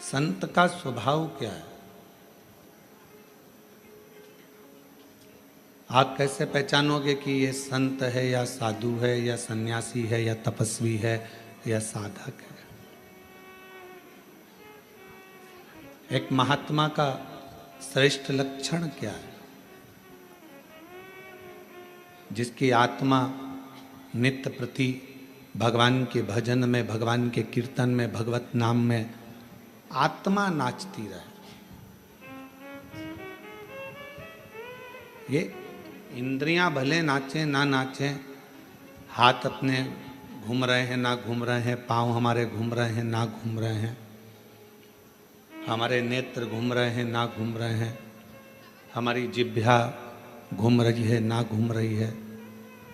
संत का स्वभाव क्या है? आप कैसे पहचानोगे कि ये संत है या साधु है या सन्यासी है या तपस्वी है या साधक है? एक महात्मा का श्रेष्ठ लक्षण क्या है? जिसकी आत्मा नित्य प्रति भगवान के भजन में, भगवान के कीर्तन में, भगवत नाम में आत्मा नाचती रहे। ये इंद्रियां भले नाचे ना नाचे, हाथ अपने घूम रहे हैं ना घूम रहे हैं, पांव हमारे घूम रहे हैं ना घूम रहे हैं, हमारे नेत्र घूम रहे हैं ना घूम रहे हैं, हमारी जिह्वा घूम रही है ना घूम रही है,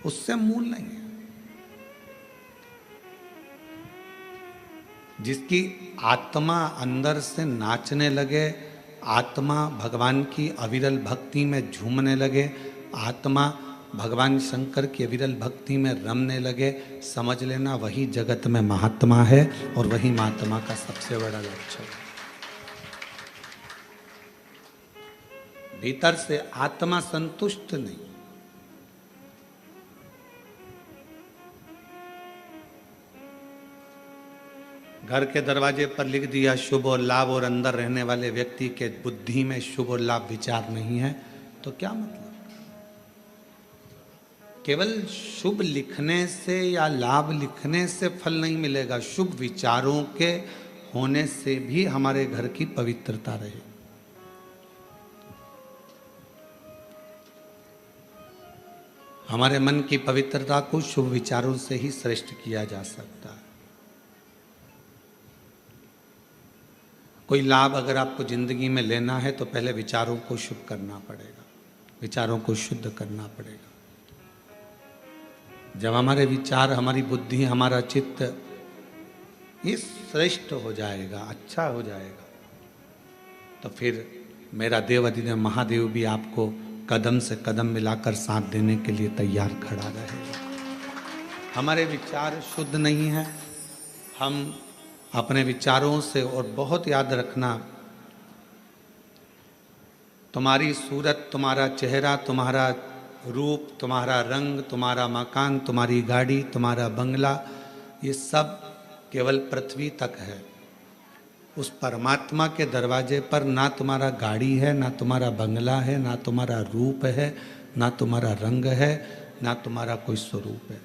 उससे मूल नहीं है। जिसकी आत्मा अंदर से नाचने लगे, आत्मा भगवान की अविरल भक्ति में झूमने लगे, आत्मा भगवान शंकर की अविरल भक्ति में रमने लगे, समझ लेना वही जगत में महात्मा है और वही महात्मा का सबसे बड़ा लक्षण है। भीतर से आत्मा संतुष्ट नहीं। घर के दरवाजे पर लिख दिया शुभ और लाभ और अंदर रहने वाले व्यक्ति के बुद्धि में शुभ और लाभ विचार नहीं है, तो क्या मतलब? केवल शुभ लिखने से या लाभ लिखने से फल नहीं मिलेगा, शुभ विचारों के होने से भी हमारे घर की पवित्रता रहे। हमारे मन की पवित्रता को शुभ विचारों से ही श्रेष्ठ किया जा सकता है। कोई लाभ अगर आपको जिंदगी में लेना है तो पहले विचारों को शुभ करना पड़ेगा, विचारों को शुद्ध करना पड़ेगा। जब हमारे विचार, हमारी बुद्धि, हमारा चित्त ये श्रेष्ठ हो जाएगा, अच्छा हो जाएगा, तो फिर मेरा देव अधिदेव महादेव भी आपको कदम से कदम मिलाकर साथ देने के लिए तैयार खड़ा रहेगा। हमारे विचार शुद्ध नहीं है, हम अपने विचारों से, और बहुत याद रखना, तुम्हारी सूरत, तुम्हारा चेहरा, तुम्हारा रूप, तुम्हारा रंग, तुम्हारा मकान, तुम्हारी गाड़ी, तुम्हारा बंगला, ये सब केवल पृथ्वी तक है। उस परमात्मा के दरवाजे पर ना तुम्हारा गाड़ी है, ना तुम्हारा बंगला है, ना तुम्हारा रूप है, ना तुम्हारा रंग है, ना तुम्हारा कोई स्वरूप है।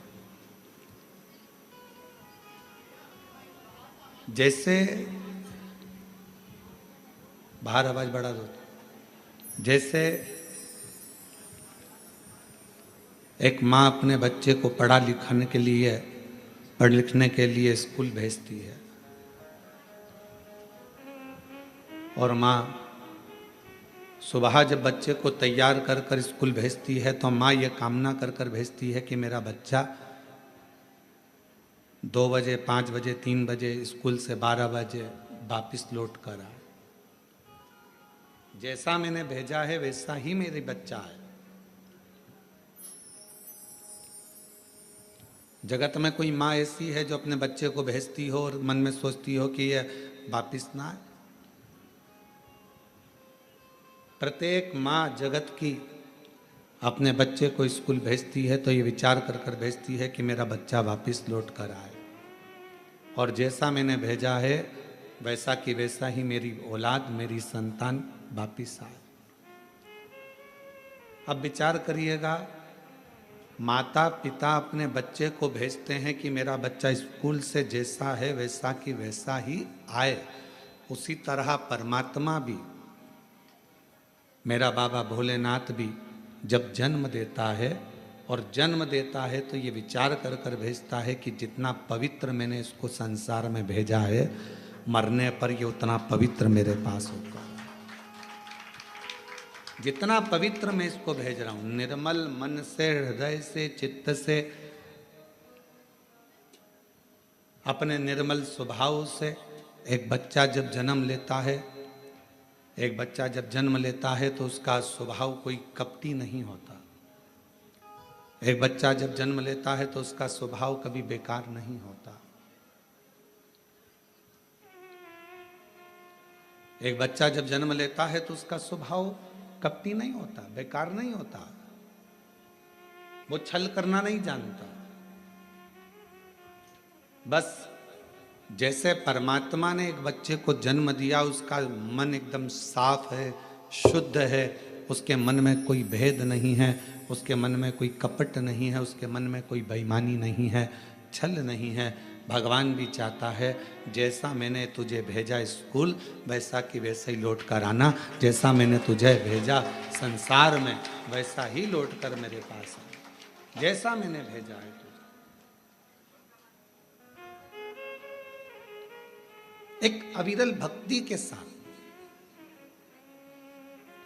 जैसे बाहर आवाज बढ़ा दो। जैसे एक माँ अपने बच्चे को पढ़ लिखने के लिए स्कूल भेजती है, और माँ सुबह जब बच्चे को तैयार कर कर स्कूल भेजती है तो माँ ये कामना कर कर भेजती है कि मेरा बच्चा 2 बजे, 5 बजे, 3 बजे स्कूल से 12 बजे वापिस लौट कर आए। जैसा मैंने भेजा है वैसा ही मेरे बच्चा है। जगत में कोई माँ ऐसी है जो अपने बच्चे को भेजती हो और मन में सोचती हो कि यह वापिस ना आए? प्रत्येक माँ जगत की अपने बच्चे को स्कूल भेजती है तो ये विचार कर कर भेजती है कि मेरा बच्चा वापिस लौट कर आए, और जैसा मैंने भेजा है वैसा कि वैसा ही मेरी औलाद, मेरी संतान वापिस आए। अब विचार करिएगा, माता पिता अपने बच्चे को भेजते हैं कि मेरा बच्चा स्कूल से जैसा है वैसा कि वैसा ही आए, उसी तरह परमात्मा भी, मेरा बाबा भोलेनाथ भी जब जन्म देता है, और जन्म देता है तो ये विचार कर कर भेजता है कि जितना पवित्र मैंने इसको संसार में भेजा है, मरने पर ये उतना पवित्र मेरे पास होगा। जितना पवित्र मैं इसको भेज रहा हूं, निर्मल मन से, हृदय से, चित्त से, अपने निर्मल स्वभाव से। एक बच्चा जब जन्म लेता है तो उसका स्वभाव कोई कपटी नहीं होता। एक बच्चा जब जन्म लेता है तो उसका स्वभाव कभी बेकार नहीं होता। एक बच्चा जब जन्म लेता है तो उसका स्वभाव कपटी नहीं होता, बेकार नहीं होता, वो छल करना नहीं जानता। बस जैसे परमात्मा ने एक बच्चे को जन्म दिया, उसका मन एकदम साफ है, शुद्ध है, उसके मन में कोई भेद नहीं है, उसके मन में कोई कपट नहीं है, उसके मन में कोई बेईमानी नहीं है, छल नहीं है। भगवान भी चाहता है जैसा मैंने तुझे भेजा स्कूल वैसा कि वैसा ही लौट कर आना, जैसा मैंने तुझे भेजा संसार में वैसा ही लौट कर मेरे पास आना, जैसा मैंने भेजा है तुझे। एक अविरल भक्ति के साथ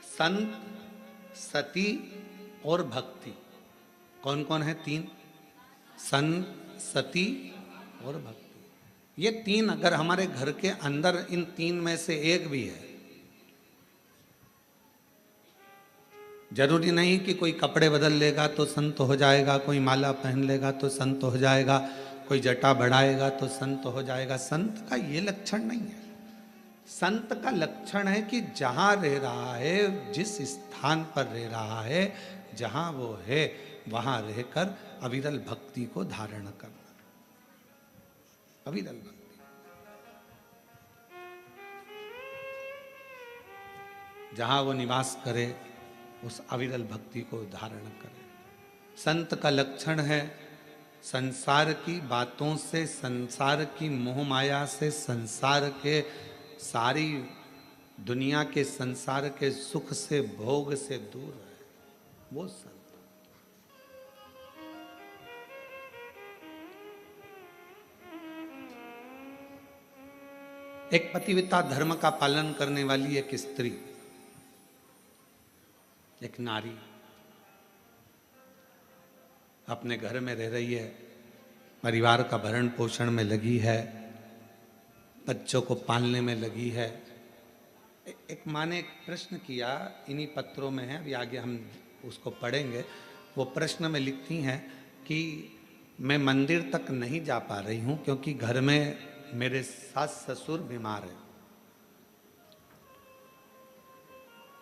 संत, सती और भक्ति, कौन कौन है? तीन, संत, सती और भक्ति। ये तीन अगर हमारे घर के अंदर इन तीन में से एक भी है, जरूरी नहीं कि कोई कपड़े बदल लेगा तो संत हो जाएगा, कोई माला पहन लेगा तो संत हो जाएगा, कोई जटा बढ़ाएगा तो संत हो जाएगा। संत का ये लक्षण नहीं है। संत का लक्षण है कि जहां रह रहा है, जिस स्थान पर रह रहा है, जहां वो है, वहां रहकर अविरल भक्ति को धारण करना। अविरल भक्ति, जहां वो निवास करे उस अविरल भक्ति को धारण करे। संत का लक्षण है संसार की बातों से, संसार की मोह माया से, संसार के सारी दुनिया के संसार के सुख से, भोग से दूर रहे, वो संत। एक पतिव्रता धर्म का पालन करने वाली एक स्त्री, एक नारी अपने घर में रह रही है, परिवार का भरण पोषण में लगी है, बच्चों को पालने में लगी है। एक माँ ने एक प्रश्न किया, इन्हीं पत्रों में है, अभी आगे हम उसको पढ़ेंगे। वो प्रश्न में लिखती हैं कि मैं मंदिर तक नहीं जा पा रही हूँ क्योंकि घर में मेरे सास ससुर बीमार हैं।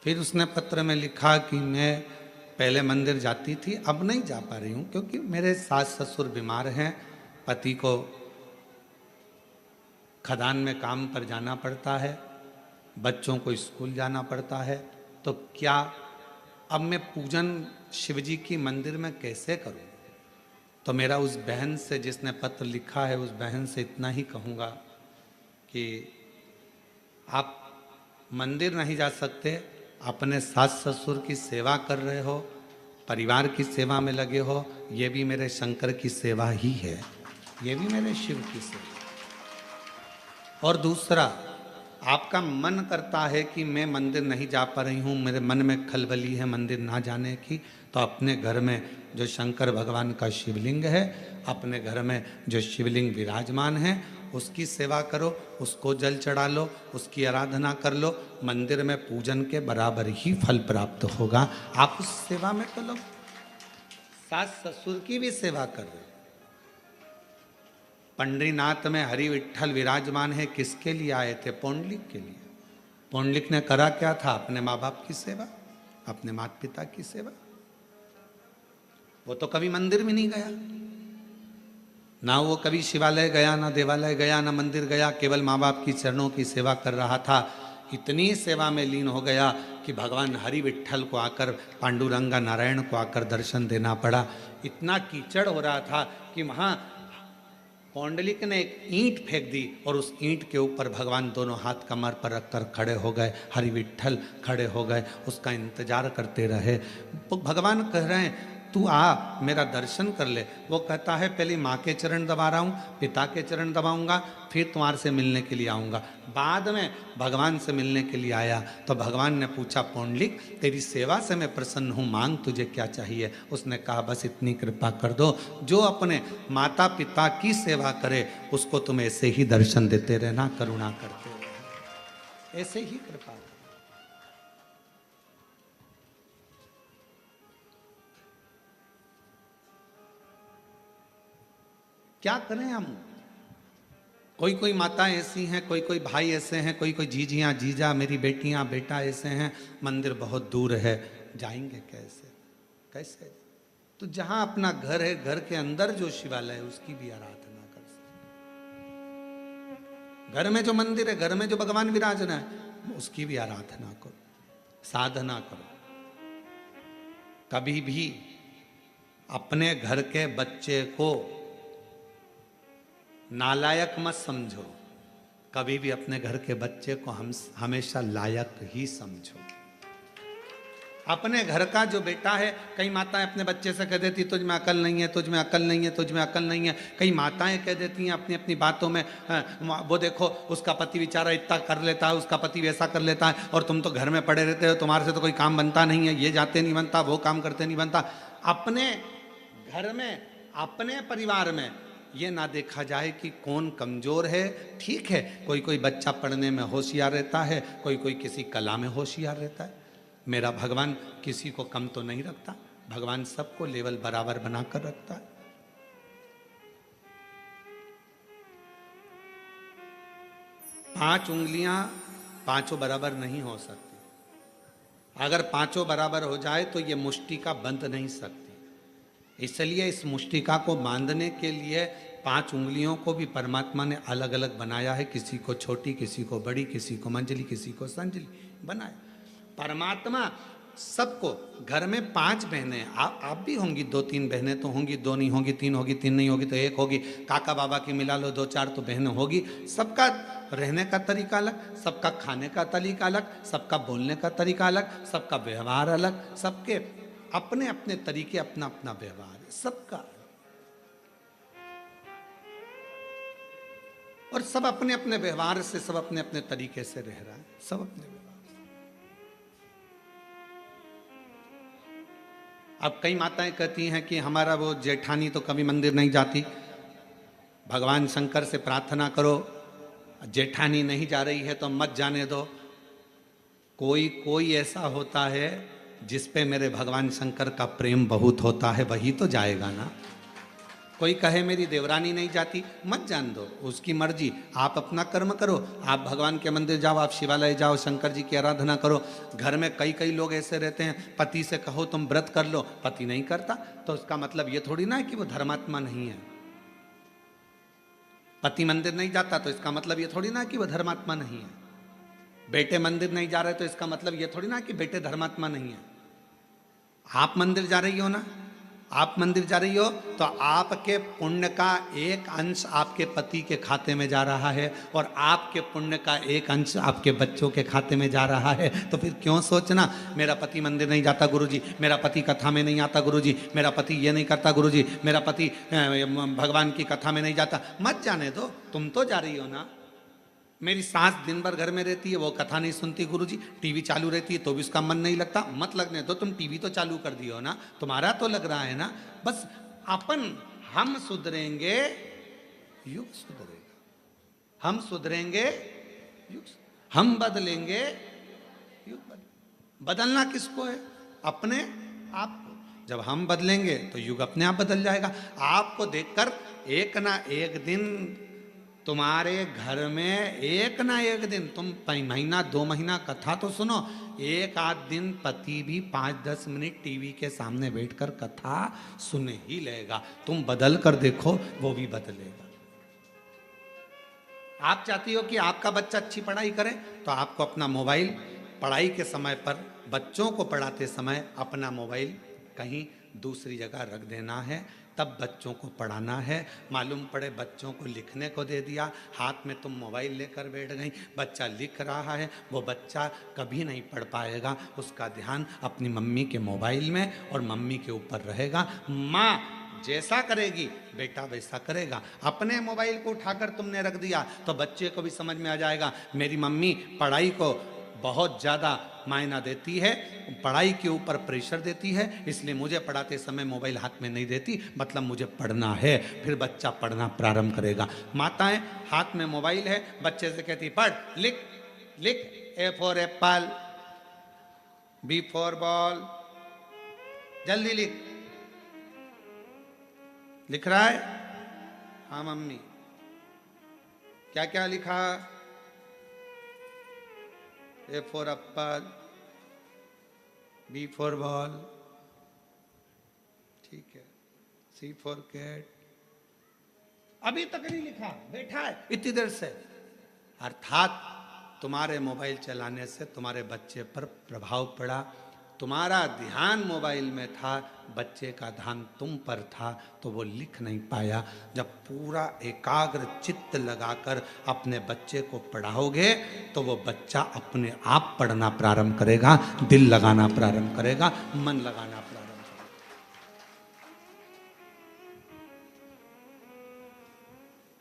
फिर उसने पत्र में लिखा कि मैं पहले मंदिर जाती थी, अब नहीं जा पा रही हूँ क्योंकि मेरे सास ससुर बीमार हैं, पति को खदान में काम पर जाना पड़ता है, बच्चों को स्कूल जाना पड़ता है, तो क्या अब मैं पूजन शिवजी की मंदिर में कैसे करूं? तो मेरा उस बहन से, जिसने पत्र लिखा है, उस बहन से इतना ही कहूँगा कि आप मंदिर नहीं जा सकते, अपने सास ससुर की सेवा कर रहे हो, परिवार की सेवा में लगे हो, ये भी मेरे शंकर की सेवा ही है, ये भी मेरे शिव की सेवा। और दूसरा, आपका मन करता है कि मैं मंदिर नहीं जा पा रही हूँ, मेरे मन में खलबली है मंदिर ना जाने की, तो अपने घर में जो शंकर भगवान का शिवलिंग है, अपने घर में जो शिवलिंग विराजमान है, उसकी सेवा करो, उसको जल चढ़ा लो, उसकी आराधना कर लो, मंदिर में पूजन के बराबर ही फल प्राप्त होगा। आप उस सेवा में तो लोग सास ससुर की भी सेवा कर रहे हो। पंडरीनाथ में हरि विठ्ठल विराजमान है, किसके लिए आए थे? पौंडलिक के लिए। पौंडलिक ने करा क्या था? अपने माँ बाप की सेवा, अपने माता पिता की सेवा। वो तो कभी मंदिर में नहीं गया, ना वो कभी शिवालय गया, ना देवालय गया, ना मंदिर गया, केवल माँ बाप की चरणों की सेवा कर रहा था। इतनी सेवा में लीन हो गया कि भगवान हरि विठ्ठल को आकर, पांडुरंगा नारायण को आकर दर्शन देना पड़ा। इतना कीचड़ हो रहा था कि वहाँ पौंडलिक ने एक ईंट फेंक दी और उस ईंट के ऊपर भगवान दोनों हाथ कमर पर रखकर खड़े हो गए, हरि विठ्ठल खड़े हो गए, उसका इंतजार करते रहे। तो भगवान कह रहे हैं तू आ, मेरा दर्शन कर ले। वो कहता है पहले माँ के चरण दबा रहा हूँ, पिता के चरण दबाऊंगा, फिर तुम्हारे से मिलने के लिए आऊँगा। बाद में भगवान से मिलने के लिए आया तो भगवान ने पूछा, पौंडलिक तेरी सेवा से मैं प्रसन्न हूँ, मांग तुझे क्या चाहिए? उसने कहा बस इतनी कृपा कर दो, जो अपने माता पिता की सेवा करे उसको तुम ऐसे ही दर्शन देते रहना, करुणा करते रहना, ऐसे ही कृपा। क्या करें हम? कोई कोई माताएं ऐसी हैं, कोई कोई भाई ऐसे हैं, कोई कोई जीजियाँ जीजा, मेरी बेटियाँ बेटा ऐसे हैं, मंदिर बहुत दूर है, जाएंगे कैसे कैसे? तो जहां अपना घर है, घर के अंदर जो शिवालय है उसकी भी आराधना कर सकते। घर में जो मंदिर है, घर में जो भगवान विराजना है, उसकी भी आराधना करो, साधना करो। कभी भी अपने घर के बच्चे को नालायक मत समझो, कभी भी अपने घर के बच्चे को हम हमेशा लायक ही समझो। अपने घर का जो बेटा है, कई माताएं अपने बच्चे से कह देती तुझ में अकल नहीं है, तुझ में अकल नहीं है, तुझ में अकल नहीं है। कई माताएं कह देती हैं अपनी अपनी बातों में, वो देखो उसका पति बेचारा इतना कर लेता है, उसका पति वैसा कर लेता है, और तुम तो घर में पड़े रहते हो, तुम्हारे से तो कोई काम बनता नहीं है, ये जाते नहीं बनता, वो काम करते नहीं बनता। अपने घर में, अपने परिवार में ये ना देखा जाए कि कौन कमजोर है। ठीक है, कोई कोई बच्चा पढ़ने में होशियार रहता है, कोई कोई किसी कला में होशियार रहता है। मेरा भगवान किसी को कम तो नहीं रखता, भगवान सबको लेवल बराबर बनाकर रखता है। पांच उंगलियां पांचों बराबर नहीं हो सकती। अगर पांचों बराबर हो जाए तो ये मुष्टिका बंध नहीं सकती। इसलिए इस मुष्टिका को बांधने के लिए पांच उंगलियों को भी परमात्मा ने अलग अलग बनाया है। किसी को छोटी, किसी को बड़ी, किसी को मंजली, किसी को संजली बनाया। परमात्मा सबको, घर में पांच बहनें, आप भी होंगी, दो तीन बहनें तो होंगी, दो नहीं होगी, तीन होगी, तीन नहीं होगी तो एक होगी, काका बाबा की मिला लो दो चार तो बहनें होगी। सबका रहने का तरीका अलग, सबका खाने का तरीका अलग, सबका बोलने का तरीका अलग, सबका व्यवहार अलग, सबके अपने अपने तरीके, अपना अपना व्यवहार है सबका, और सब अपने अपने व्यवहार से, सब अपने अपने तरीके से रह रहा है, सब अपने व्यवहार। अब कई माताएं कहती हैं कि हमारा वो जेठानी तो कभी मंदिर नहीं जाती, भगवान शंकर से प्रार्थना करो, जेठानी नहीं जा रही है तो मत जाने दो। कोई कोई ऐसा होता है जिस पे मेरे भगवान शंकर का प्रेम बहुत होता है, वही तो जाएगा ना। कोई कहे मेरी देवरानी नहीं जाती, मत जान दो, उसकी मर्जी, आप अपना कर्म करो, आप भगवान के मंदिर जाओ, आप शिवालय जाओ, शंकर जी की आराधना करो। घर में कई कई लोग ऐसे रहते हैं, पति से कहो तुम व्रत कर लो, पति नहीं करता, तो उसका मतलब ये थोड़ी ना है कि वो धर्मात्मा नहीं है। पति मंदिर नहीं जाता तो इसका मतलब ये थोड़ी ना कि वो धर्मात्मा नहीं है। बेटे मंदिर नहीं जा रहे तो इसका मतलब ये थोड़ी ना कि बेटे धर्मात्मा नहीं है। आप मंदिर जा रही हो ना, आप मंदिर जा रही हो तो आपके पुण्य का एक अंश आपके पति के खाते में जा रहा है, और आपके पुण्य का एक अंश आपके बच्चों के खाते में जा रहा है। तो फिर क्यों सोचना मेरा पति मंदिर नहीं जाता गुरुजी, मेरा पति कथा में नहीं आता गुरुजी, मेरा पति ये नहीं करता गुरुजी, मेरा पति भगवान की कथा में नहीं जाता। मत जाने दो, तुम तो जा रही हो ना। मेरी सास दिन भर घर में रहती है, वो कथा नहीं सुनती गुरुजी, टीवी चालू रहती है तो भी उसका मन नहीं लगता। मत लगने दो, तुम टीवी तो चालू कर दियो ना, तुम्हारा तो लग रहा है ना। बस अपन, हम सुधरेंगे युग सुधरेगा, हम सुधरेंगे युग, हम बदलेंगे युग बदलना किसको है? अपने आप को। जब हम बदलेंगे तो युग अपने आप बदल जाएगा। आपको देखकर एक ना एक दिन तुम्हारे घर में, एक ना एक दिन, तुम महीना 2 महीना कथा तो सुनो, एक आध दिन पति भी 5-10 मिनट टीवी के सामने बैठकर कथा सुन ही लेगा। तुम बदल कर देखो, वो भी बदलेगा। आप चाहती हो कि आपका बच्चा अच्छी पढ़ाई करे, तो आपको अपना मोबाइल पढ़ाई के समय पर, बच्चों को पढ़ाते समय अपना मोबाइल कहीं दूसरी जगह रख देना है, तब बच्चों को पढ़ाना है। मालूम पड़े बच्चों को लिखने को दे दिया, हाथ में तुम मोबाइल लेकर बैठ गई, बच्चा लिख रहा है, वो बच्चा कभी नहीं पढ़ पाएगा। उसका ध्यान अपनी मम्मी के मोबाइल में और मम्मी के ऊपर रहेगा। माँ जैसा करेगी बेटा वैसा करेगा। अपने मोबाइल को उठाकर तुमने रख दिया तो बच्चे को भी समझ में आ जाएगा मेरी मम्मी पढ़ाई को बहुत ज़्यादा मायना देती है, पढ़ाई के ऊपर प्रेशर देती है, इसलिए मुझे पढ़ाते समय मोबाइल हाथ में नहीं देती, मतलब मुझे पढ़ना है। फिर बच्चा पढ़ना प्रारंभ करेगा। माताएं हाथ में मोबाइल है, बच्चे से कहती पढ़, लिख लिख, A for apple, B for ball, जल्दी लिख। लिख रहा है? हाँ मम्मी। क्या क्या लिखा? A for apple, B for ball, ठीक है, C for cat, अभी तक नहीं लिखा, बैठा है इतनी देर से। अर्थात तुम्हारे मोबाइल चलाने से तुम्हारे बच्चे पर प्रभाव पड़ा, तुम्हारा ध्यान मोबाइल में था, बच्चे का ध्यान तुम पर था, तो वो लिख नहीं पाया। जब पूरा एकाग्र चित्त लगाकर अपने बच्चे को पढ़ाओगे तो वो बच्चा अपने आप पढ़ना प्रारंभ करेगा, दिल लगाना प्रारंभ करेगा, मन लगाना प्रारंभ करेगा।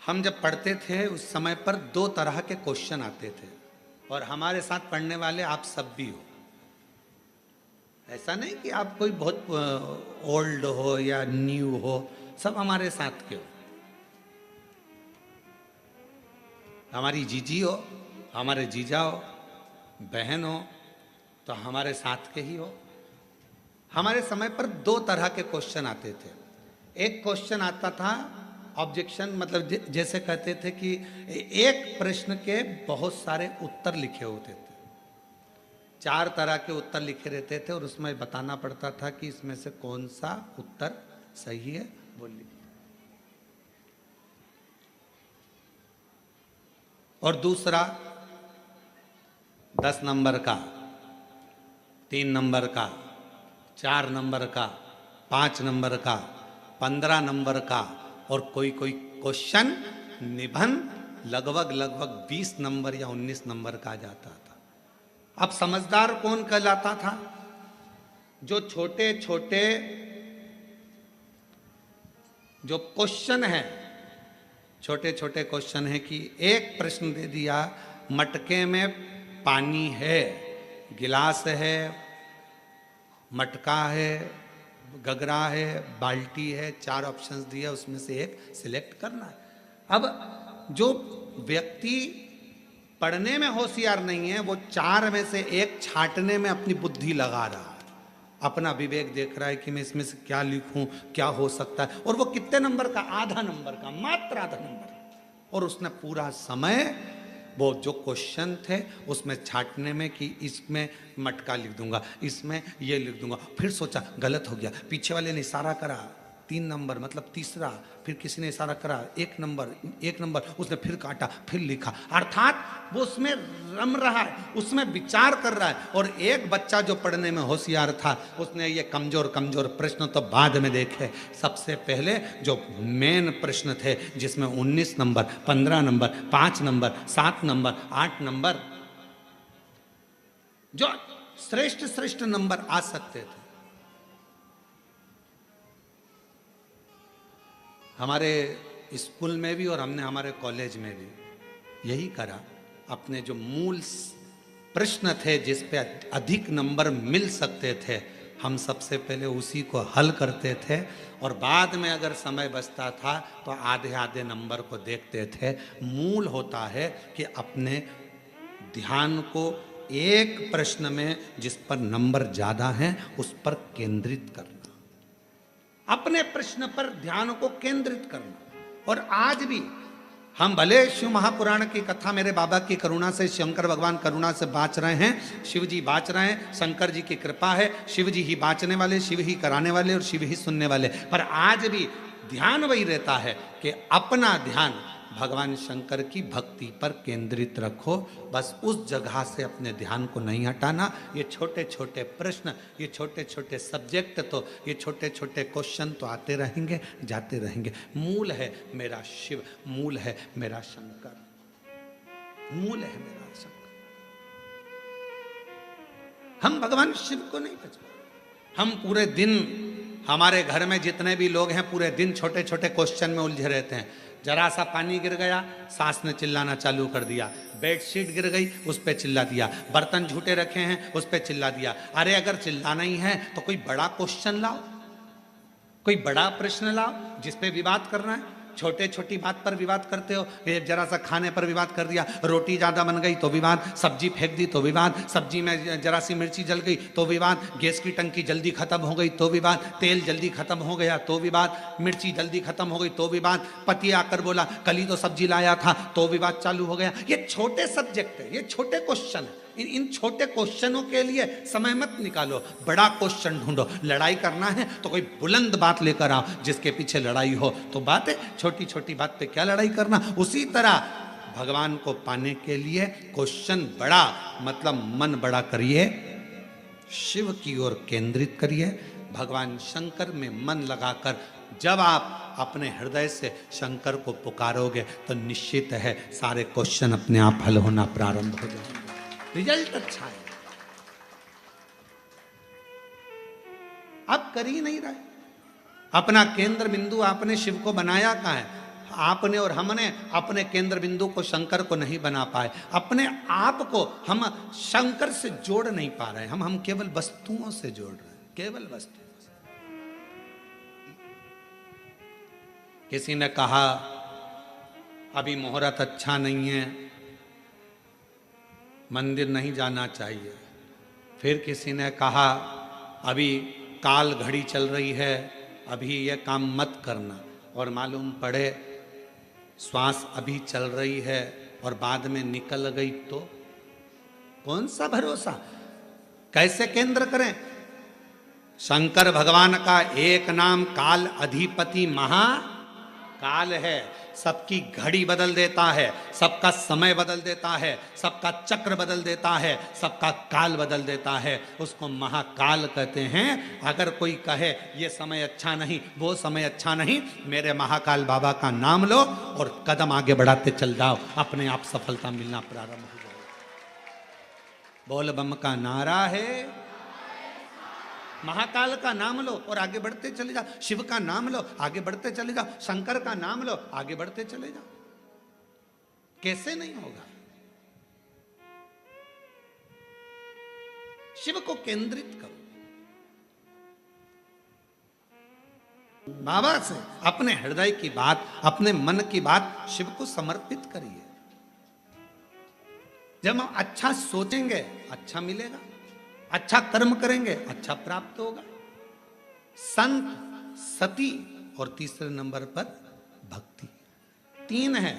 हम जब पढ़ते थे उस समय पर 2 तरह के क्वेश्चन आते थे, और हमारे साथ पढ़ने वाले आप सब भी हो। ऐसा नहीं कि आप कोई बहुत ओल्ड हो या न्यू हो, सब हमारे साथ के हो। हमारी जीजी हो, हमारे जीजा हो, बहन हो, तो हमारे साथ के ही हो। हमारे समय पर 2 तरह के क्वेश्चन आते थे। एक क्वेश्चन आता था ऑब्जेक्शन, मतलब जैसे कहते थे कि एक प्रश्न के बहुत सारे उत्तर लिखे होते थे, 4 तरह के उत्तर लिखे रहते थे, और उसमें बताना पड़ता था कि इसमें से कौन सा उत्तर सही है, बोलिए। और दूसरा 10 नंबर का, 3 नंबर का, 4 नंबर का, 5 नंबर का, 15 नंबर का, और कोई कोई क्वेश्चन निबंध लगभग 20 नंबर या 19 नंबर का जाता था। अब समझदार कौन कहलाता था? जो छोटे छोटे जो क्वेश्चन है, छोटे छोटे क्वेश्चन है कि एक प्रश्न दे दिया, मटके में पानी है, गिलास है, मटका है, गगरा है, बाल्टी है, 4 ऑप्शंस दिए, उसमें से एक सिलेक्ट करना है। अब जो व्यक्ति पढ़ने में होशियार नहीं है, वो 4 में से एक छांटने में अपनी बुद्धि लगा रहा है, अपना विवेक देख रहा है कि मैं इसमें से क्या लिखूं, क्या हो सकता है। और वो कितने नंबर का? आधा नंबर का, मात्र आधा नंबर। और उसने पूरा समय वो जो क्वेश्चन थे उसमें छांटने में कि इसमें मटका लिख दूंगा, इसमें ये लिख दूंगा, फिर सोचा गलत हो गया, पीछे वाले ने इशारा करा 3 नंबर मतलब तीसरा, फिर किसी ने इशारा करा 1 नंबर, उसने फिर काटा, फिर लिखा। अर्थात वो उसमें रम रहा है, उसमें विचार कर रहा है। और एक बच्चा जो पढ़ने में होशियार था, उसने ये कमजोर प्रश्न तो बाद में देखे, सबसे पहले जो मेन प्रश्न थे जिसमें 19 number, 15 number, 5 number, 7 number, 8 number, जो श्रेष्ठ नंबर आ सकते थे। हमारे स्कूल में भी और हमने हमारे कॉलेज में भी यही करा। अपने जो मूल प्रश्न थे जिस पे अधिक नंबर मिल सकते थे, हम सबसे पहले उसी को हल करते थे, और बाद में अगर समय बचता था तो आधे नंबर को देखते थे। मूल होता है कि अपने ध्यान को एक प्रश्न में जिस पर नंबर ज्यादा हैं उस पर केंद्रित करना, अपने प्रश्न पर ध्यान को केंद्रित करना। और आज भी हम भले शिव महापुराण की कथा मेरे बाबा की करुणा से, शंकर भगवान करुणा से बाँच रहे हैं, शिव जी बाँच रहे हैं, शंकर जी की कृपा है, शिव जी ही बाँचने वाले, शिव ही कराने वाले और शिव ही सुनने वाले। पर आज भी ध्यान वही रहता है कि अपना ध्यान भगवान शंकर की भक्ति पर केंद्रित रखो, बस उस जगह से अपने ध्यान को नहीं हटाना। ये छोटे छोटे प्रश्न, ये छोटे छोटे सब्जेक्ट, तो ये छोटे छोटे क्वेश्चन तो आते रहेंगे, जाते रहेंगे। मूल है मेरा शिव, मूल है मेरा शंकर, मूल है मेरा शंकर। हम भगवान शिव को नहीं पहचानते। हम पूरे दिन, हमारे घर में जितने भी लोग हैं, पूरे दिन छोटे छोटे क्वेश्चन में उलझे रहते हैं। जरा सा पानी गिर गया, सास ने चिल्लाना चालू कर दिया, बेडशीट गिर गई, उस पर चिल्ला दिया, बर्तन झूठे रखे हैं, उस पर चिल्ला दिया। अरे अगर चिल्लाना ही है तो कोई बड़ा क्वेश्चन लाओ, कोई बड़ा प्रश्न लाओ जिस पे विवाद करना है। छोटे छोटी बात पर विवाद करते हो। ये जरा सा खाने पर विवाद कर दिया, रोटी ज्यादा बन गई तो विवाद, सब्जी फेंक दी तो विवाद, सब्जी में जरा सी मिर्ची जल गई तो विवाद, गैस की टंकी जल्दी खत्म हो गई तो विवाद, तेल जल्दी खत्म हो गया तो विवाद, मिर्ची जल्दी खत्म हो गई तो विवाद, पति आकर बोला कल ही तो सब्जी लाया था तो विवाद चालू हो गया। ये छोटे सब्जेक्ट है, ये छोटे क्वेश्चन है। इन छोटे क्वेश्चनों के लिए समय मत निकालो, बड़ा क्वेश्चन ढूंढो। लड़ाई करना है तो कोई बुलंद बात लेकर आओ जिसके पीछे लड़ाई हो। तो बात है, छोटी छोटी बात पे क्या लड़ाई करना। उसी तरह भगवान को पाने के लिए क्वेश्चन बड़ा, मतलब मन बड़ा करिए, शिव की ओर केंद्रित करिए। भगवान शंकर में मन लगाकर जब आप अपने हृदय से शंकर को पुकारोगे तो निश्चित है सारे क्वेश्चन अपने आप हल होना प्रारंभ हो जाएंगे, रिजल्ट अच्छा है। आप कर ही नहीं रहे। अपना केंद्र बिंदु आपने शिव को बनाया कहाँ है? आपने और हमने अपने केंद्र बिंदु को शंकर को नहीं बना पाए। अपने आप को हम शंकर से जोड़ नहीं पा रहे। हम केवल वस्तुओं से जोड़ रहे हैं, केवल वस्तुओं से। किसी ने कहा अभी मुहूर्त अच्छा नहीं है, मंदिर नहीं जाना चाहिए। फिर किसी ने कहा अभी काल घड़ी चल रही है, अभी ये काम मत करना। और मालूम पड़े श्वास अभी चल रही है और बाद में निकल गई तो कौन सा भरोसा? कैसे केंद्र करें? शंकर भगवान का एक नाम काल अधिपति महाकाल है। सबकी घड़ी बदल देता है, सबका समय बदल देता है, सबका चक्र बदल देता है, सबका काल बदल देता है। उसको महाकाल कहते हैं। अगर कोई कहे ये समय अच्छा नहीं, वो समय अच्छा नहीं, मेरे महाकाल बाबा का नाम लो और कदम आगे बढ़ाते चल जाओ, अपने आप सफलता मिलना प्रारंभ हो जाएगी। बोल बम का नारा है, महाकाल का नाम लो और आगे बढ़ते चले जाओ। शिव का नाम लो, आगे बढ़ते चले जाओ। शंकर का नाम लो, आगे बढ़ते चले जाओ। कैसे नहीं होगा? शिव को केंद्रित करो। बाबा से अपने हृदय की बात, अपने मन की बात शिव को समर्पित करिए। जब हम अच्छा सोचेंगे अच्छा मिलेगा, अच्छा कर्म करेंगे अच्छा प्राप्त होगा। संत, सती और तीसरे नंबर पर भक्ति। तीन है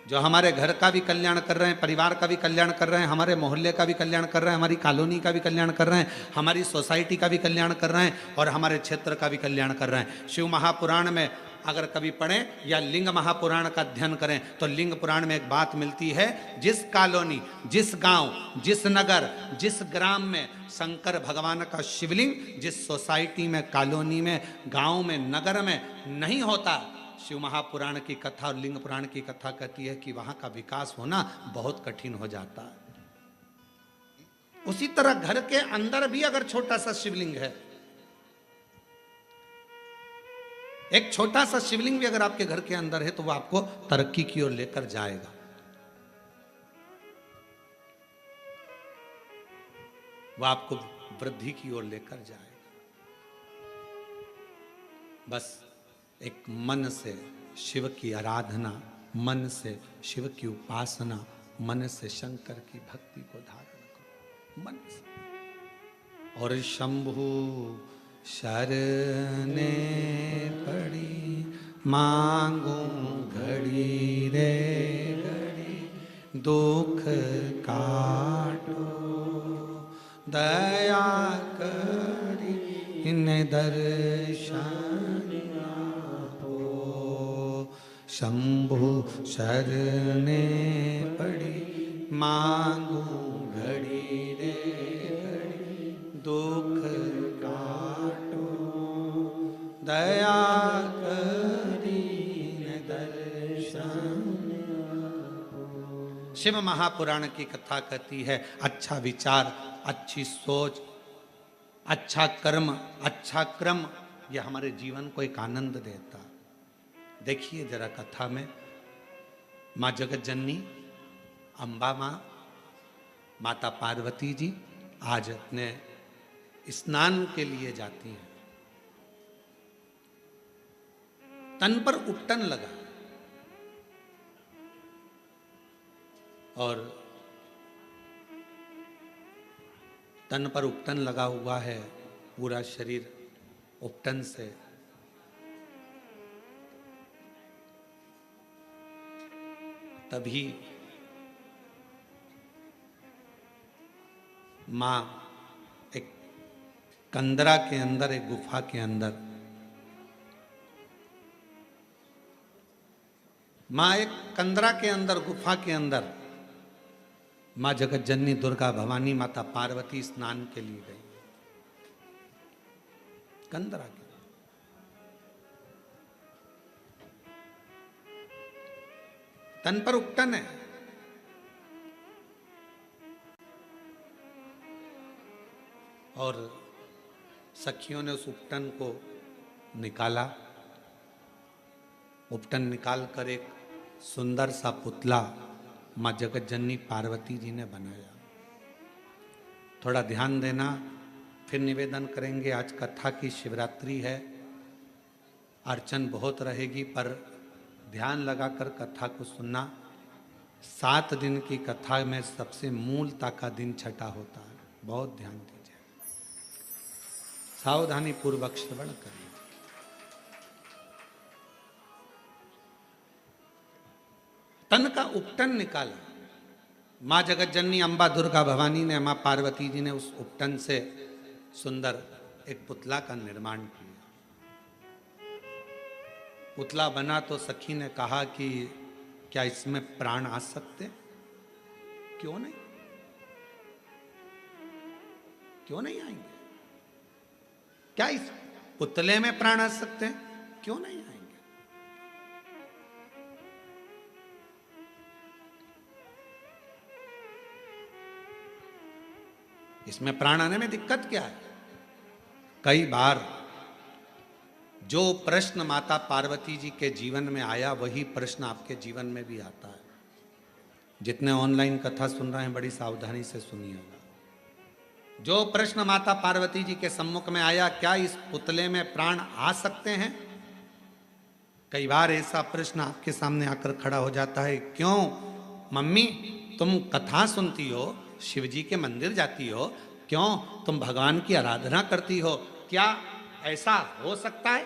जो हमारे घर का भी कल्याण कर रहे हैं, परिवार का भी कल्याण कर रहे हैं, हमारे मोहल्ले का भी कल्याण कर रहे हैं, हमारी कॉलोनी का भी कल्याण कर रहे हैं, हमारी सोसाइटी का भी कल्याण कर रहे हैं और हमारे क्षेत्र का भी कल्याण कर रहे हैं। शिव महापुराण में अगर कभी पढ़ें या लिंग महापुराण का अध्ययन करें तो लिंग पुराण में एक बात मिलती है, जिस कॉलोनी, जिस गांव, जिस नगर, जिस ग्राम में शंकर भगवान का शिवलिंग, जिस सोसाइटी में, कॉलोनी में, गांव में, नगर में नहीं होता, शिव महापुराण की कथा और लिंग पुराण की कथा कहती है कि वहां का विकास होना बहुत कठिन हो जाता है। उसी तरह घर के अंदर भी अगर छोटा सा शिवलिंग है, एक छोटा सा शिवलिंग भी अगर आपके घर के अंदर है तो वो आपको तरक्की की ओर लेकर जाएगा। वो आपको वृद्धि की ओर लेकर जाएगा। बस एक मन से शिव की आराधना, मन से शिव की उपासना, मन से शंकर की भक्ति को धारण करो, मन से। और शंभु शरणे पड़ी मांगू घड़ी रे घड़ी, दुख काटो दया करी इन दर्शन आपो। शंभु शरणे पड़ी मांगू घड़ी रे घड़ी, दुख दया करीन दर्शन। शिव महापुराण की कथा कहती है अच्छा विचार, अच्छी सोच, अच्छा कर्म, अच्छा क्रम, यह हमारे जीवन को एक आनंद देता। देखिए जरा कथा में माँ जगत जननी अम्बा माँ, माता पार्वती जी आज अपने स्नान के लिए जाती हैं। तन पर उपटन लगा और तन पर उपटन लगा हुआ है, पूरा शरीर उपटन से तभी मां एक कंदरा के अंदर, एक गुफा के अंदर, मां एक कंदरा के अंदर, गुफा के अंदर मां जगत जननी दुर्गा भवानी माता पार्वती स्नान के लिए गई। कंदरा के तन पर उपटन है और सखियों ने उस उपटन को निकाला। उपटन निकाल कर एक सुंदर सा पुतला मां जगत जननी पार्वती जी ने बनाया। थोड़ा ध्यान देना, फिर निवेदन करेंगे। आज कथा की शिवरात्रि है, अर्चन बहुत रहेगी, पर ध्यान लगाकर कथा को सुनना। 7 दिन की कथा में सबसे मूलता का दिन छठा होता है, बहुत ध्यान दीजिए, सावधानी पूर्वक श्रवण करिए। तन का उपटन निकाला। मां जगत जननी अम्बा दुर्गा भवानी ने, मां पार्वती जी ने उस उपटन से सुंदर एक पुतला का निर्माण किया। पुतला बना तो सखी ने कहा कि क्या इसमें प्राण आ सकते? क्यों नहीं, क्यों नहीं आएंगे? क्या इस पुतले में प्राण आ सकते हैं? क्यों नहीं आएंगे? इसमें प्राण आने में दिक्कत क्या है? कई बार जो प्रश्न माता पार्वती जी के जीवन में आया, वही प्रश्न आपके जीवन में भी आता है। जितने ऑनलाइन कथा सुन रहे हैं, बड़ी सावधानी से सुनिएगा। जो प्रश्न माता पार्वती जी के सम्मुख में आया, क्या इस पुतले में प्राण आ सकते हैं? कई बार ऐसा प्रश्न आपके सामने आकर खड़ा हो जाता है, क्यों मम्मी तुम कथा सुनती हो, शिव जी के मंदिर जाती हो, क्यों तुम भगवान की आराधना करती हो, क्या ऐसा हो सकता है?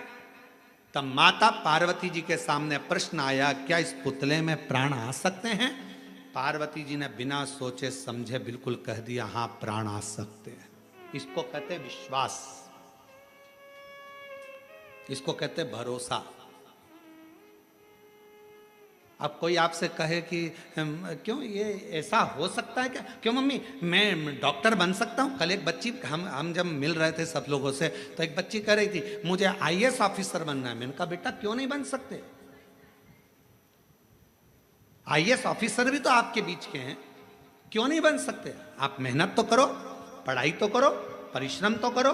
तब माता पार्वती जी के सामने प्रश्न आया, क्या इस पुतले में प्राण आ सकते हैं? पार्वती जी ने बिना सोचे समझे बिल्कुल कह दिया, हां प्राण आ सकते हैं। इसको कहते विश्वास, इसको कहते भरोसा। अब कोई आपसे कहे कि क्यों ये ऐसा हो सकता है क्या? क्यों मम्मी मैं डॉक्टर बन सकता हूँ? कल एक बच्ची, हम जब मिल रहे थे सब लोगों से, तो एक बच्ची कह रही थी मुझे आईएएस ऑफिसर बनना है। मैंने कहा बेटा क्यों नहीं बन सकते? आईएएस ऑफिसर भी तो आपके बीच के हैं, क्यों नहीं बन सकते? आप मेहनत तो करो, पढ़ाई तो करो, परिश्रम तो करो।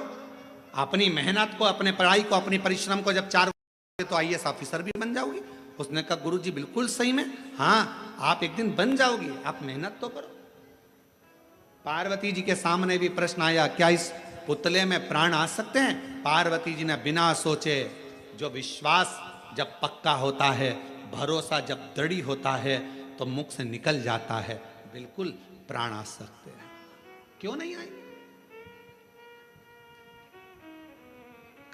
अपनी मेहनत को, अपने पढ़ाई को, अपनी परिश्रम को जब 4 तो आईएएस ऑफिसर भी बन जाओगी। उसने कहा गुरुजी बिल्कुल सही में, हाँ आप एक दिन बन जाओगी, आप मेहनत तो करो। पार्वती जी के सामने भी प्रश्न आया, क्या इस पुतले में प्राण आ सकते हैं? पार्वती जी ने बिना सोचे, जो विश्वास जब पक्का होता है, भरोसा जब दृढ़ होता है, तो मुख से निकल जाता है, बिल्कुल प्राण आ सकते हैं। क्यों नहीं आए?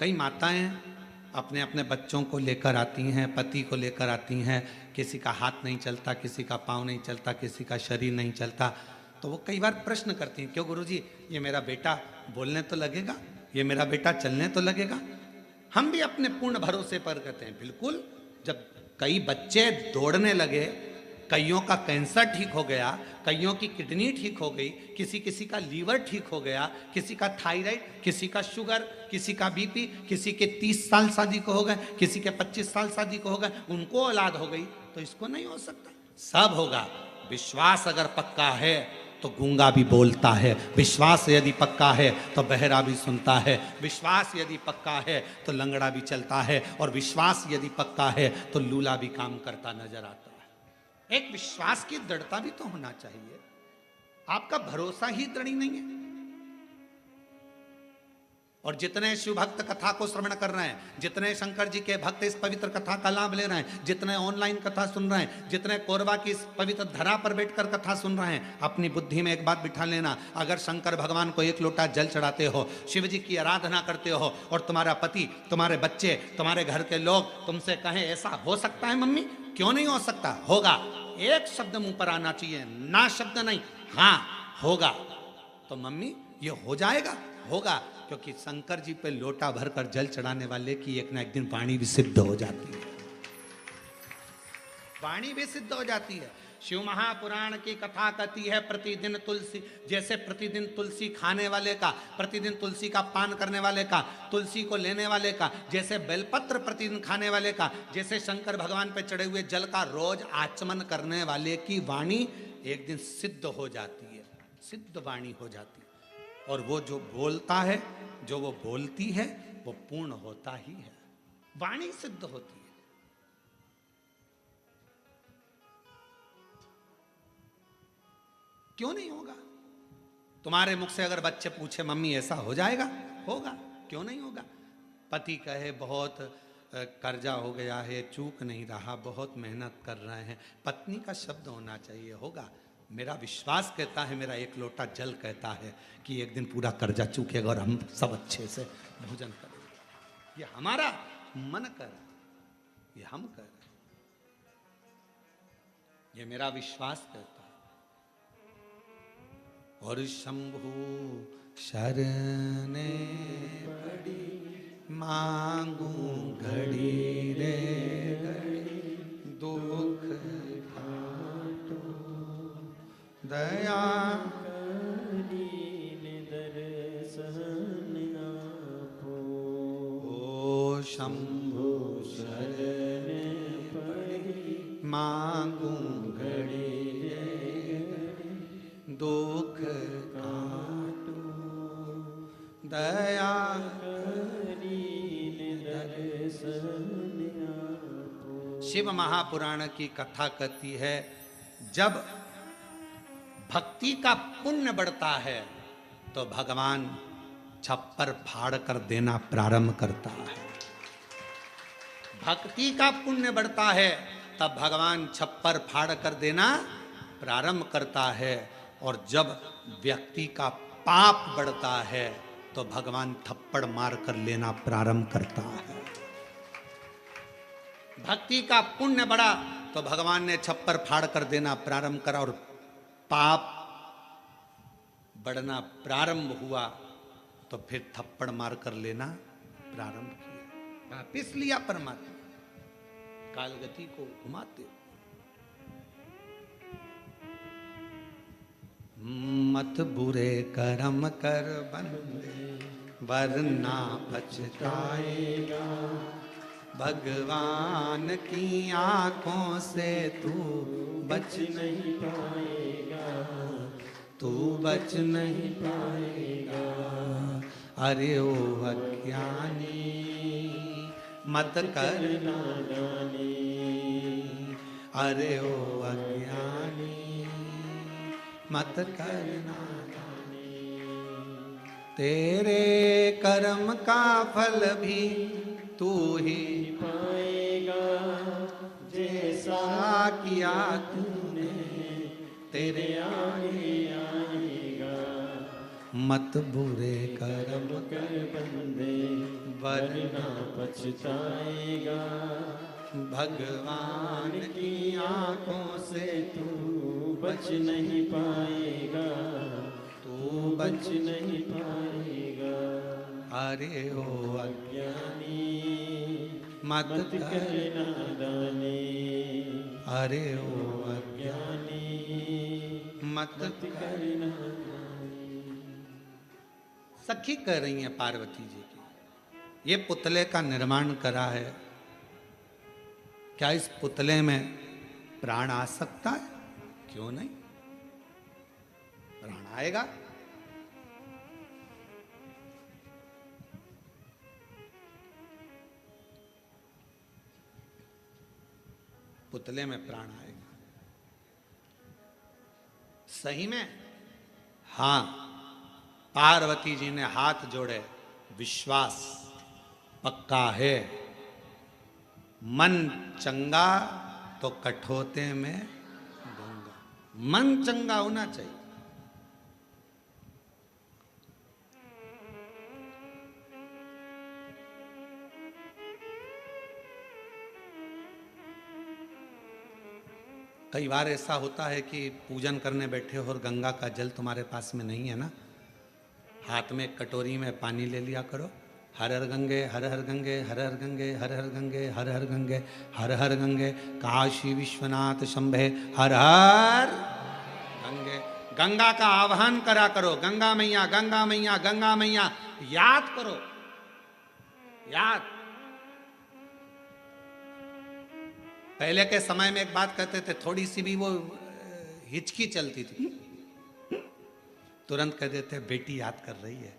कई माताएं अपने अपने बच्चों को लेकर आती हैं, पति को लेकर आती हैं, किसी का हाथ नहीं चलता, किसी का पाँव नहीं चलता, किसी का शरीर नहीं चलता, तो वो कई बार प्रश्न करती हैं, क्यों गुरुजी ये मेरा बेटा बोलने तो लगेगा, ये मेरा बेटा चलने तो लगेगा? हम भी अपने पूर्ण भरोसे पर कहते हैं बिल्कुल। जब कई बच्चे दौड़ने लगे, कईयों का कैंसर ठीक हो गया, कईयों की किडनी ठीक हो गई, किसी का लीवर ठीक हो गया, किसी का थायराइड, किसी का शुगर, किसी का बीपी, किसी के 30 साल शादी को हो गए, किसी के 25 साल शादी को हो गए, उनको औलाद हो गई, तो इसको नहीं हो सकता? सब होगा। विश्वास अगर पक्का है तो गूंगा भी बोलता है, विश्वास यदि पक्का है तो बहरा भी सुनता है, विश्वास यदि पक्का है तो लंगड़ा भी चलता है, और विश्वास यदि पक्का है तो लूला भी काम करता नजर आता है। एक विश्वास की दृढ़ता भी तो होना चाहिए। आपका भरोसा ही दृढ़ नहीं है, और जितने शिव भक्त कथा को श्रवण कर रहे हैं, जितने शंकर जी के भक्त इस पवित्र कथा का लाभ ले रहे हैं, जितने ऑनलाइन कथा सुन रहे हैं, जितने कोरबा की इस पवित्र धरा पर बैठकर कथा सुन रहे हैं, अपनी बुद्धि में एक बात बिठा लेना, अगर शंकर भगवान को एक लोटा जल चढ़ाते हो, शिव जी की आराधना करते हो, और तुम्हारा पति, तुम्हारे बच्चे, तुम्हारे घर के लोग तुमसे कहें ऐसा हो सकता है मम्मी, क्यों नहीं हो सकता, होगा, एक शब्द मुंह पर आना चाहिए, ना शब्द नहीं, हाँ होगा, तो मम्मी ये हो जाएगा, होगा, क्योंकि शंकर जी पे लोटा भरकर जल चढ़ाने वाले की एक ना एक दिन वाणी भी सिद्ध हो जाती है, वाणी भी सिद्ध हो जाती है। शिव महापुराण की कथा कहती है प्रतिदिन तुलसी, जैसे प्रतिदिन तुलसी खाने वाले का, प्रतिदिन तुलसी का पान करने वाले का, तुलसी को लेने वाले का, जैसे बेलपत्र प्रतिदिन खाने वाले का, जैसे शंकर भगवान पे चढ़े हुए जल का रोज आचमन करने वाले की वाणी एक दिन सिद्ध हो जाती है, सिद्ध वाणी हो जाती है, और वो जो बोलता है, जो वो बोलती है, वो पूर्ण होता ही है, वाणी सिद्ध होती है। क्यों नहीं होगा? तुम्हारे मुख से अगर बच्चे पूछे मम्मी ऐसा हो जाएगा, होगा, क्यों नहीं होगा? पति कहे बहुत कर्जा हो गया है, चूक नहीं रहा, बहुत मेहनत कर रहे हैं, पत्नी का शब्द होना चाहिए, होगा। मेरा विश्वास कहता है, मेरा एक लोटा जल कहता है कि एक दिन पूरा कर्जा चूकेगा और हम सब अच्छे से भोजन करेंगे। ये हमारा मन कर, ये हम कर, ये मेरा विश्वास कहता है। और शंभु शरणे पड़ी मांगू घड़ी रे घड़ी, दुख काटो दया दर्शन आपो। ओ शंभु शरण पड़ी मांगू घड़ी रे घड़ी, दुख काटो दया दर्शन आपो। शिव महापुराण की कथा कहती है, जब भक्ति का पुण्य बढ़ता है तो भगवान छप्पर फाड़ कर देना प्रारंभ करता है। भक्ति का पुण्य बढ़ता है तब भगवान छप्पर फाड़ कर देना प्रारंभ करता है, और जब व्यक्ति का पाप बढ़ता है तो भगवान थप्पड़ मार कर लेना प्रारंभ करता है। भक्ति का पुण्य बढ़ा तो भगवान ने छप्पर फाड़ कर देना प्रारंभ करा, और पाप बढ़ना प्रारंभ हुआ तो फिर थप्पड़ मार कर लेना प्रारंभ किया, वापिस लिया परमात्मा, कालगति को घुमाते। मत बुरे कर्म कर बंदे वरना पछताएगा, भगवान की आंखों से तू बच नहीं पाएगा, तू बच नहीं पाएगा। अरे ओ अज्ञानी मत कर नादानी, अरे ओ अज्ञानी मत कर नादानी, तेरे कर्म का फल भी तू ही पाएगा, जैसा किया तूने तेरे आगे आएगा। मत बुरे कर्म कर बंदे वरना पछताएगा, भगवान की आंखों से तू बच नहीं पाएगा, तू बच नहीं पाएगा। अरे ओ अज्ञानी मत कर नादानी, अरे ओ अज्ञानी मत कर नादानी। सखी कह रही है पार्वती जी की, ये पुतले का निर्माण करा है, क्या इस पुतले में प्राण आ सकता है? क्यों नहीं, प्राण आएगा। पुतले में प्राण आएगा, सही में। हाँ, पार्वती जी ने हाथ जोड़े, विश्वास पक्का है, मन चंगा तो कठोते में गंगा। मन चंगा होना चाहिए। कई बार ऐसा होता है कि पूजन करने बैठे हो और गंगा का जल तुम्हारे पास में नहीं है ना, हाथ में कटोरी में पानी ले लिया करो। हर हर गंगे हर हर गंगे हर हर गंगे हर हर गंगे हर हर गंगे हर हर गंगे, काशी विश्वनाथ शंभे हर हर गंगे। गंगा का आह्वान करा करो, गंगा मैया गंगा मैया गंगा मैया, याद करो, याद। पहले के समय में एक बात कहते थे, थोड़ी सी भी वो हिचकी चलती थी, तुरंत कह देते बेटी याद कर रही है,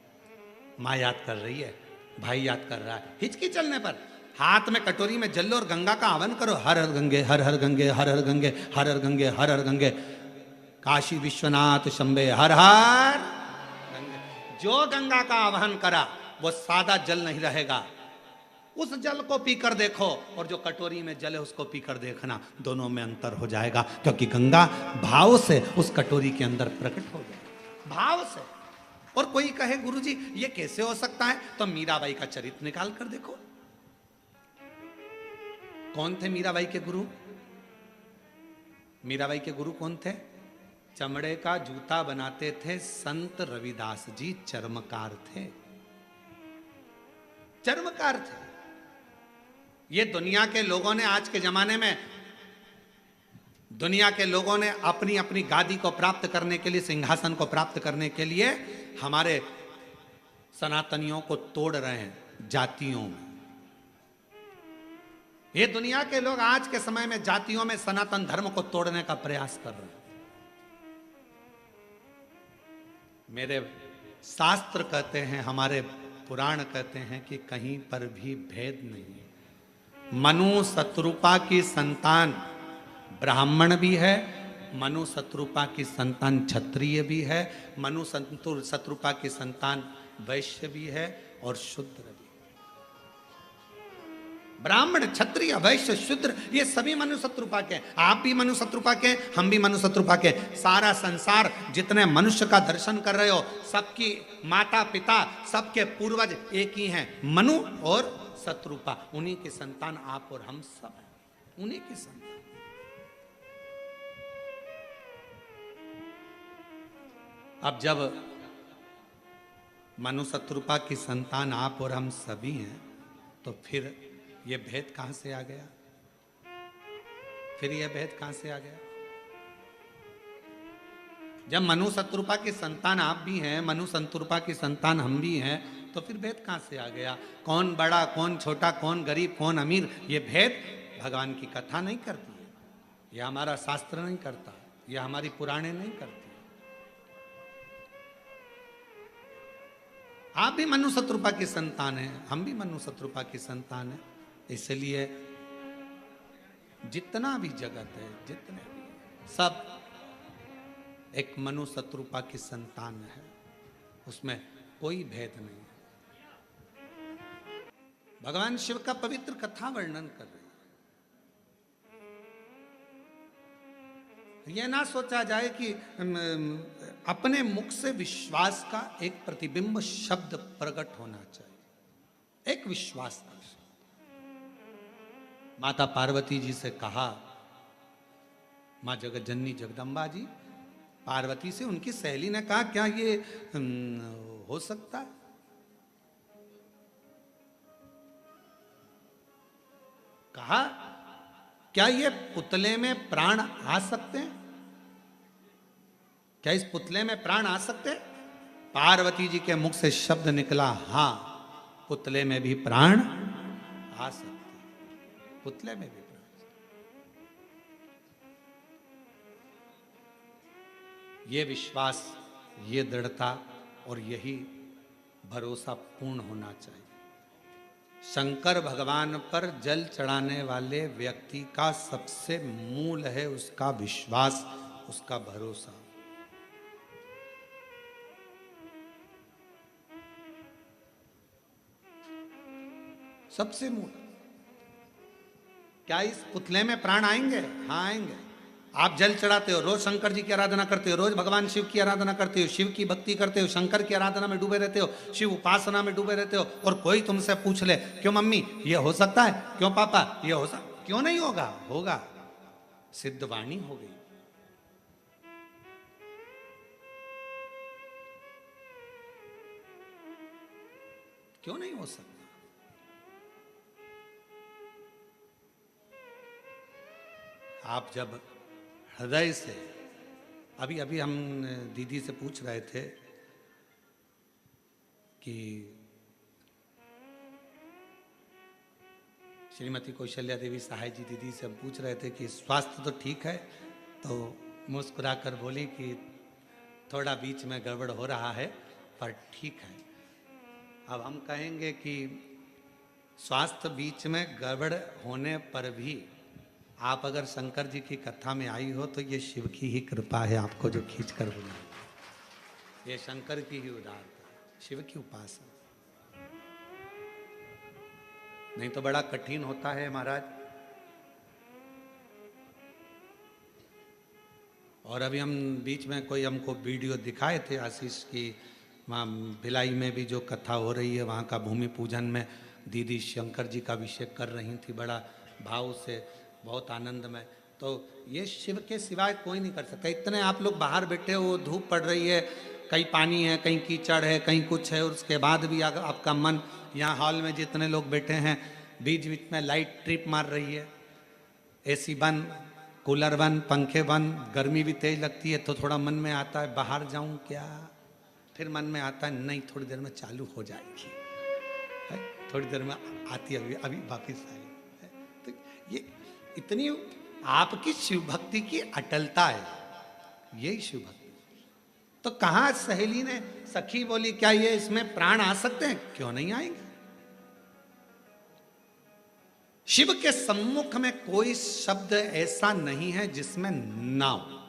माँ याद कर रही है, भाई याद कर रहा है। हिचकी चलने पर हाथ में कटोरी में जल लो और गंगा का आह्वान करो, हर हर गंगे हर हर गंगे हर हर गंगे हर हर गंगे हर हर गंगे, काशी विश्वनाथ शंभे हर हर गंगे। जो गंगा का आह्वान करा वो सादा जल नहीं रहेगा, उस जल को पीकर देखो और जो कटोरी में जल है उसको पीकर देखना, दोनों में अंतर हो जाएगा, क्योंकि गंगा भाव से उस कटोरी के अंदर प्रकट हो गया, भाव से। और कोई कहे गुरुजी ये कैसे हो सकता है, तो मीराबाई का चरित्र निकाल कर देखो। कौन थे मीराबाई के गुरु? मीराबाई के गुरु कौन थे? चमड़े का जूता बनाते थे संत रविदास जी, चर्मकार थे, चर्मकार थे। ये दुनिया के लोगों ने, आज के जमाने में दुनिया के लोगों ने अपनी अपनी गादी को प्राप्त करने के लिए, सिंहासन को प्राप्त करने के लिए हमारे सनातनियों को तोड़ रहे हैं जातियों में। ये दुनिया के लोग आज के समय में जातियों में सनातन धर्म को तोड़ने का प्रयास कर रहे हैं। मेरे शास्त्र कहते हैं, हमारे पुराण कहते हैं कि कहीं पर भी भेद नहीं है। मनु शत्रुपा की संतान ब्राह्मण भी है, मनु शत्रुपा की संतान क्षत्रिय भी है, मनु शत्रुपा की संतान वैश्य भी है और शूद्र भी। ब्राह्मण क्षत्रिय वैश्य शूद्र ये सभी मनु शत्रुपा के। आप भी मनु शत्रुपा के, हम भी मनु शत्रुपा के। सारा संसार जितने मनुष्य का दर्शन कर रहे हो, सबकी माता पिता सबके पूर्वज एक ही हैं, मनु और शत्रुपा। उन्हीं के संतान आप और हम सब हैं, उन्हीं के संतान। अब जब मनु शत्रुपा की संतान आप और हम सभी हैं, तो फिर ये भेद कहां से आ गया? फिर ये भेद कहां से आ गया? जब मनु शत्रुपा की संतान आप भी हैं, मनु शत्रुपा की संतान हम भी हैं, तो फिर भेद कहां से आ गया? कौन बड़ा कौन छोटा, कौन गरीब कौन अमीर, ये भेद भगवान की कथा नहीं करती है, यह हमारा शास्त्र नहीं करता, यह हमारी पुराणे नहीं करती। आप भी मनु शत्रुपा की संतान हैं, हम भी मनु शत्रुपा की संतान हैं। इसलिए जितना भी जगत है, जितने भी सब एक मनु शत्रुपा की संतान है, उसमें कोई भेद नहीं है। भगवान शिव का पवित्र कथा वर्णन कर रहे हैं। यह ना सोचा जाए कि अपने मुख से विश्वास का एक प्रतिबिंब शब्द प्रकट होना चाहिए, एक विश्वास का। माता पार्वती जी से कहा, माँ जगत जननी जगदम्बा जी, पार्वती से उनकी सहेली ने कहा क्या ये हो सकता है? कहा क्या ये पुतले में प्राण आ सकते हैं? क्या इस पुतले में प्राण आ सकते हैं? पार्वती जी के मुख से शब्द निकला, हां पुतले में भी प्राण आ सकते, पुतले में भी प्राण। ये विश्वास, ये दृढ़ता और यही भरोसा पूर्ण होना चाहिए। शंकर भगवान पर जल चढ़ाने वाले व्यक्ति का सबसे मूल है उसका विश्वास, उसका भरोसा। सबसे मूल। क्या इस पुतले में प्राण आएंगे? हाँ आएंगे। आप जल चढ़ाते हो, रोज शंकर जी की आराधना करते हो, रोज भगवान शिव की आराधना करते हो, शिव की भक्ति करते हो, शंकर की आराधना में डूबे रहते हो, शिव उपासना में डूबे रहते हो, और कोई तुमसे पूछ ले क्यों मम्मी ये हो सकता है, क्यों पापा ये हो सकता, क्यों नहीं होगा? होगा, सिद्ध वाणी हो गई। क्यों नहीं हो सकता? आप जब हृदय से, अभी अभी हम दीदी से पूछ रहे थे कि श्रीमती कौशल्या देवी सहाय जी दीदी से हम पूछ रहे थे कि स्वास्थ्य तो ठीक है, तो मुस्कुराकर बोली कि थोड़ा बीच में गड़बड़ हो रहा है पर ठीक है। अब हम कहेंगे कि स्वास्थ्य बीच में गड़बड़ होने पर भी आप अगर शंकर जी की कथा में आई हो तो ये शिव की ही कृपा है आपको जो खींच कर बुलाई। ये शंकर की ही उदारता, शिव की उपासना। नहीं तो बड़ा कठिन होता है महाराज। और अभी हम बीच में कोई हमको वीडियो दिखाए थे आशीष की, वहाँ भिलाई में भी जो कथा हो रही है वहाँ का भूमि पूजन में दीदी शंकर जी का अभिषेक कर रही थी बड़ा भाव से, बहुत आनंद में। तो ये शिव के सिवाय कोई नहीं कर सकता। इतने आप लोग बाहर बैठे हो, धूप पड़ रही है, कहीं पानी है, कहीं कीचड़ है, कहीं कुछ है, और उसके बाद भी आपका मन, यहाँ हॉल में जितने लोग बैठे हैं, बीच बीच में लाइट ट्रिप मार रही है, एसी बंद, कूलर बंद, पंखे बंद, गर्मी भी तेज लगती है, तो थोड़ा मन में आता है बाहर जाऊं क्या, फिर मन में आता है नहीं थोड़ी देर में चालू हो जाएगी, है? थोड़ी देर में आती है, अभी अभी वापिस आई है। तो ये इतनी आपकी शिव भक्ति की अटलता है, यही शिव भक्ति। तो कहा सहेली ने, सखी बोली क्या ये इसमें प्राण आ सकते हैं? क्यों नहीं आएंगे। शिव के सम्मुख में कोई शब्द ऐसा नहीं है जिसमें ना हो।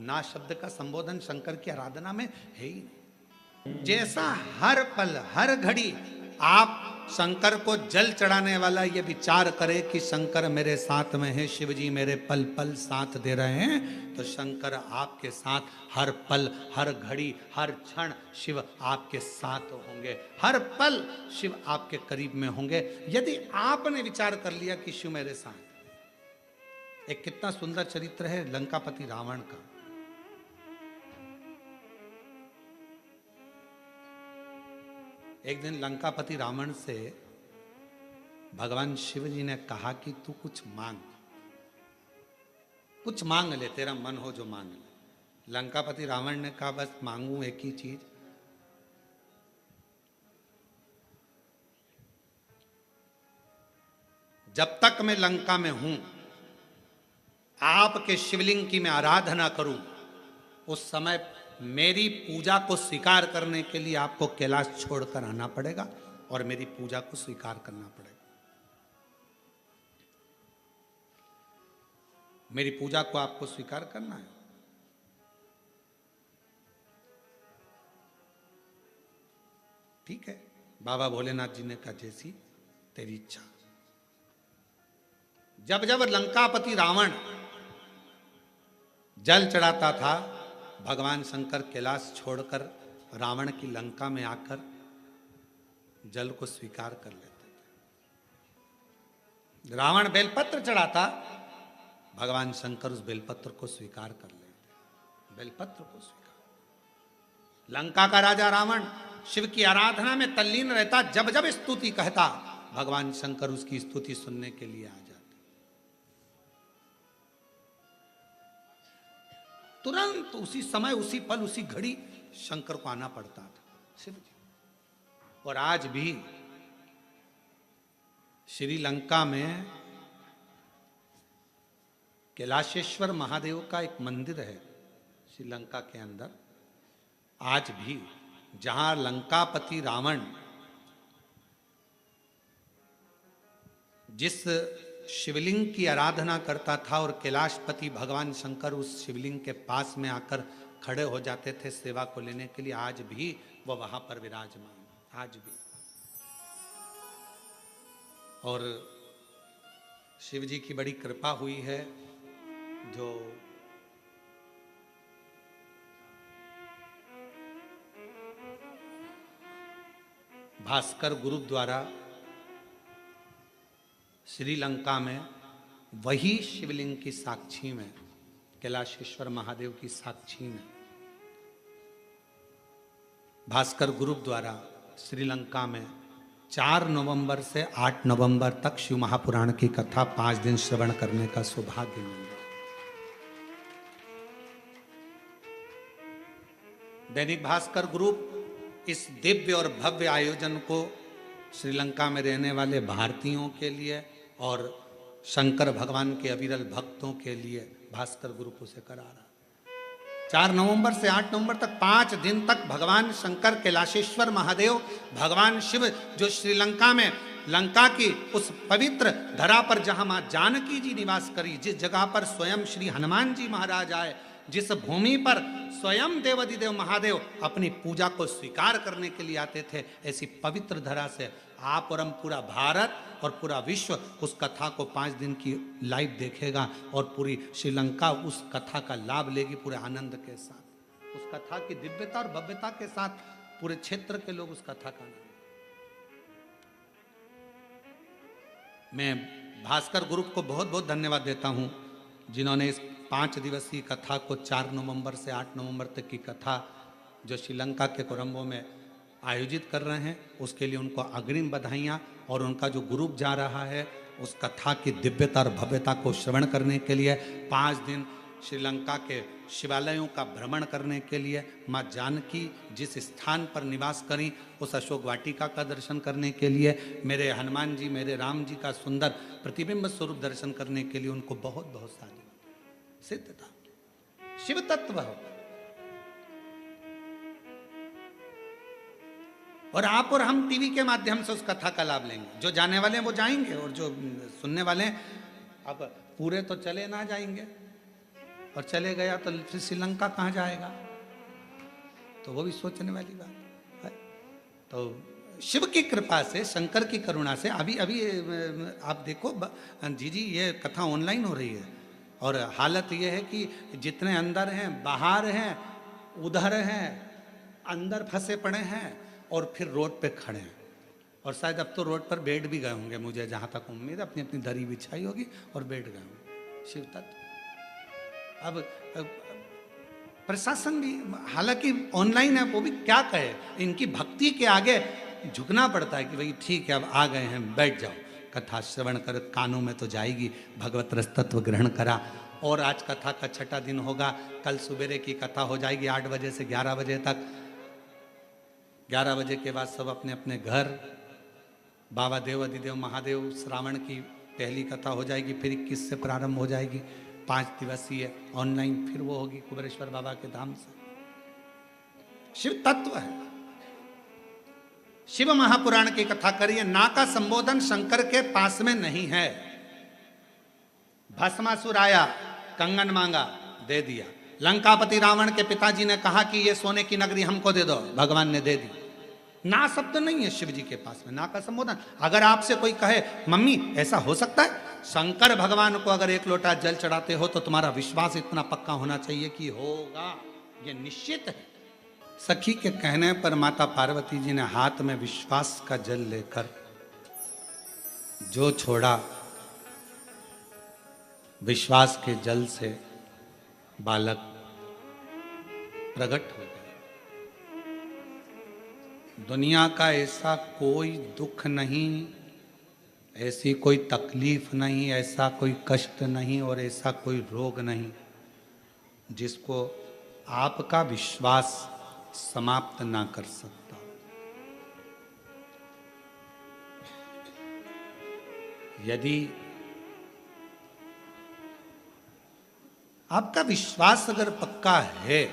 ना शब्द का संबोधन शंकर की आराधना में है ही नहीं। जैसा हर पल हर घड़ी आप शंकर को जल चढ़ाने वाला ये विचार करे कि शंकर मेरे साथ में है, शिव जी मेरे पल पल साथ दे रहे हैं, तो शंकर आपके साथ हर पल हर घड़ी हर क्षण शिव आपके साथ होंगे, हर पल शिव आपके करीब में होंगे। यदि आपने विचार कर लिया कि शिव मेरे साथ। एक कितना सुंदर चरित्र है लंकापति रावण का। एक दिन लंकापति रावण से भगवान शिव जी ने कहा कि तू कुछ मांग, कुछ मांग ले, तेरा मन हो जो मांग ले। लंकापति रावण ने कहा बस मांगू एक ही चीज, जब तक मैं लंका में हूं आपके शिवलिंग की मैं आराधना करूं, उस समय मेरी पूजा को स्वीकार करने के लिए आपको कैलाश छोड़कर आना पड़ेगा और मेरी पूजा को स्वीकार करना पड़ेगा। मेरी पूजा को आपको स्वीकार करना है। ठीक है, बाबा भोलेनाथ जी ने कहा जैसी तेरी इच्छा। जब जब लंकापति रावण जल चढ़ाता था, भगवान शंकर कैलाश छोड़कर रावण की लंका में आकर जल को स्वीकार कर लेते थे। रावण बेलपत्र चढ़ाता, भगवान शंकर उस बेलपत्र को स्वीकार कर लेते, बेलपत्र को स्वीकार। लंका का राजा रावण शिव की आराधना में तल्लीन रहता, जब जब स्तुति कहता, भगवान शंकर उसकी स्तुति सुनने के लिए आ जाते। तुरंत उसी समय उसी पल उसी घड़ी शंकर को आना पड़ता था शिव जी। और आज भी श्रीलंका में कैलाशेश्वर महादेव का एक मंदिर है श्रीलंका के अंदर। आज भी जहां लंकापति रावण जिस शिवलिंग की आराधना करता था और कैलाशपति भगवान शंकर उस शिवलिंग के पास में आकर खड़े हो जाते थे सेवा को लेने के लिए, आज भी वो वहां पर विराजमान, आज भी। और शिव जी की बड़ी कृपा हुई है जो भास्कर ग्रुप द्वारा श्रीलंका में वही शिवलिंग की साक्षी में, कैलाशेश्वर महादेव की साक्षी में, भास्कर ग्रुप द्वारा श्रीलंका में 4 नवंबर से 8 नवंबर तक शिव महापुराण की कथा 5 दिन श्रवण करने का सौभाग्य मिला। दैनिक भास्कर ग्रुप इस दिव्य और भव्य आयोजन को श्रीलंका में रहने वाले भारतीयों के लिए और शंकर भगवान के अविरल भक्तों के लिए भास्कर ग्रुप उसे करा रहा। 4 नवंबर से 8 नवंबर तक 5 दिन तक भगवान शंकर, कैलाशेश्वर महादेव, भगवान शिव जो श्रीलंका में लंका की उस पवित्र धरा पर जहां मां जानकी जी निवास करी, जिस जगह पर स्वयं श्री हनुमान जी महाराज आए, जिस भूमि पर स्वयं देवाधिदेव महादेव अपनी पूजा को स्वीकार करने के लिए आते थे, ऐसी पवित्र धरा से आप और हम पूरा भारत और पूरा विश्व उस कथा को 5 दिन की लाइव देखेगा और पूरी श्रीलंका उस कथा का लाभ लेगी पूरे आनंद के साथ। उस कथा की दिव्यता और भव्यता के साथ पूरे क्षेत्र के लोग उस कथा का आनंद। मैं भास्कर ग्रुप को बहुत बहुत धन्यवाद देता हूं जिन्होंने इस 5 दिवसीय कथा को 4 नवंबर से 8 नवंबर तक की कथा जो श्रीलंका के कोलंबो में आयोजित कर रहे हैं उसके लिए उनको अग्रिम बधाइयाँ। और उनका जो ग्रुप जा रहा है उस कथा की दिव्यता और भव्यता को श्रवण करने के लिए 5 दिन श्रीलंका के शिवालयों का भ्रमण करने के लिए, माँ जानकी जिस स्थान पर निवास करी उस अशोक वाटिका का दर्शन करने के लिए, मेरे हनुमान जी, मेरे राम जी का सुंदर प्रतिबिंब स्वरूप दर्शन करने के लिए उनको बहुत बहुत सारी सिद्धता। शिव तत्व हो और आप और हम टीवी के माध्यम से उस कथा का लाभ लेंगे। जो जाने वाले हैं वो जाएंगे और जो सुनने वाले हैं, अब पूरे तो चले ना जाएंगे और चले गया तो फिर श्रीलंका कहाँ जाएगा, तो वो भी सोचने वाली बात है। तो शिव की कृपा से, शंकर की करुणा से अभी आप देखो जी ये कथा ऑनलाइन हो रही है और हालत ये है कि जितने अंदर हैं, बाहर हैं, उधर हैं, अंदर फंसे पड़े हैं और फिर रोड पे खड़े हैं। और शायद अब तो रोड पर बैठ भी गए होंगे, मुझे जहाँ तक उम्मीद है, अपनी अपनी दरी बिछाई होगी और बैठ गए होंगे। शिव तत्व अब प्रशासन भी हालांकि ऑनलाइन है, वो भी क्या कहे, इनकी भक्ति के आगे झुकना पड़ता है कि भाई ठीक है अब आ गए हैं, बैठ जाओ, कथा श्रवण कर, कानों में तो जाएगी, भगवत रस तत्व ग्रहण करा। और आज कथा का 6ठा दिन होगा, कल सुबेरे की कथा हो जाएगी 8 बजे से 11 बजे तक। 11 बजे के बाद सब अपने अपने घर, बाबा देवाधिदेव महादेव श्रावण की पहली कथा हो जाएगी, फिर 21 से प्रारंभ हो जाएगी 5 दिवसीय ऑनलाइन, फिर वो होगी कुबेरेश्वर बाबा के धाम से। शिव तत्व है। शिव महापुराण की कथा करिए, ना का संबोधन शंकर के पास में नहीं है। भस्मासुर आया, कंगन मांगा, दे दिया। लंकापति रावण के पिताजी ने कहा कि ये सोने की नगरी हमको दे दो, भगवान ने दे दी। ना शब्द नहीं है शिव जी के पास में, ना का संबोधन। अगर आपसे कोई कहे मम्मी ऐसा हो सकता है, शंकर भगवान को अगर 1 लोटा जल चढ़ाते हो तो तुम्हारा विश्वास इतना पक्का होना चाहिए कि होगा, ये निश्चित है। सखी के कहने पर माता पार्वती जी ने हाथ में विश्वास का जल लेकर जो छोड़ा, विश्वास के जल से बालक प्रकट हो गया। दुनिया का ऐसा कोई दुख नहीं, ऐसी कोई तकलीफ नहीं, ऐसा कोई कष्ट नहीं और ऐसा कोई रोग नहीं जिसको आपका विश्वास समाप्त ना कर सकता। यदि आपका विश्वास अगर पक्का है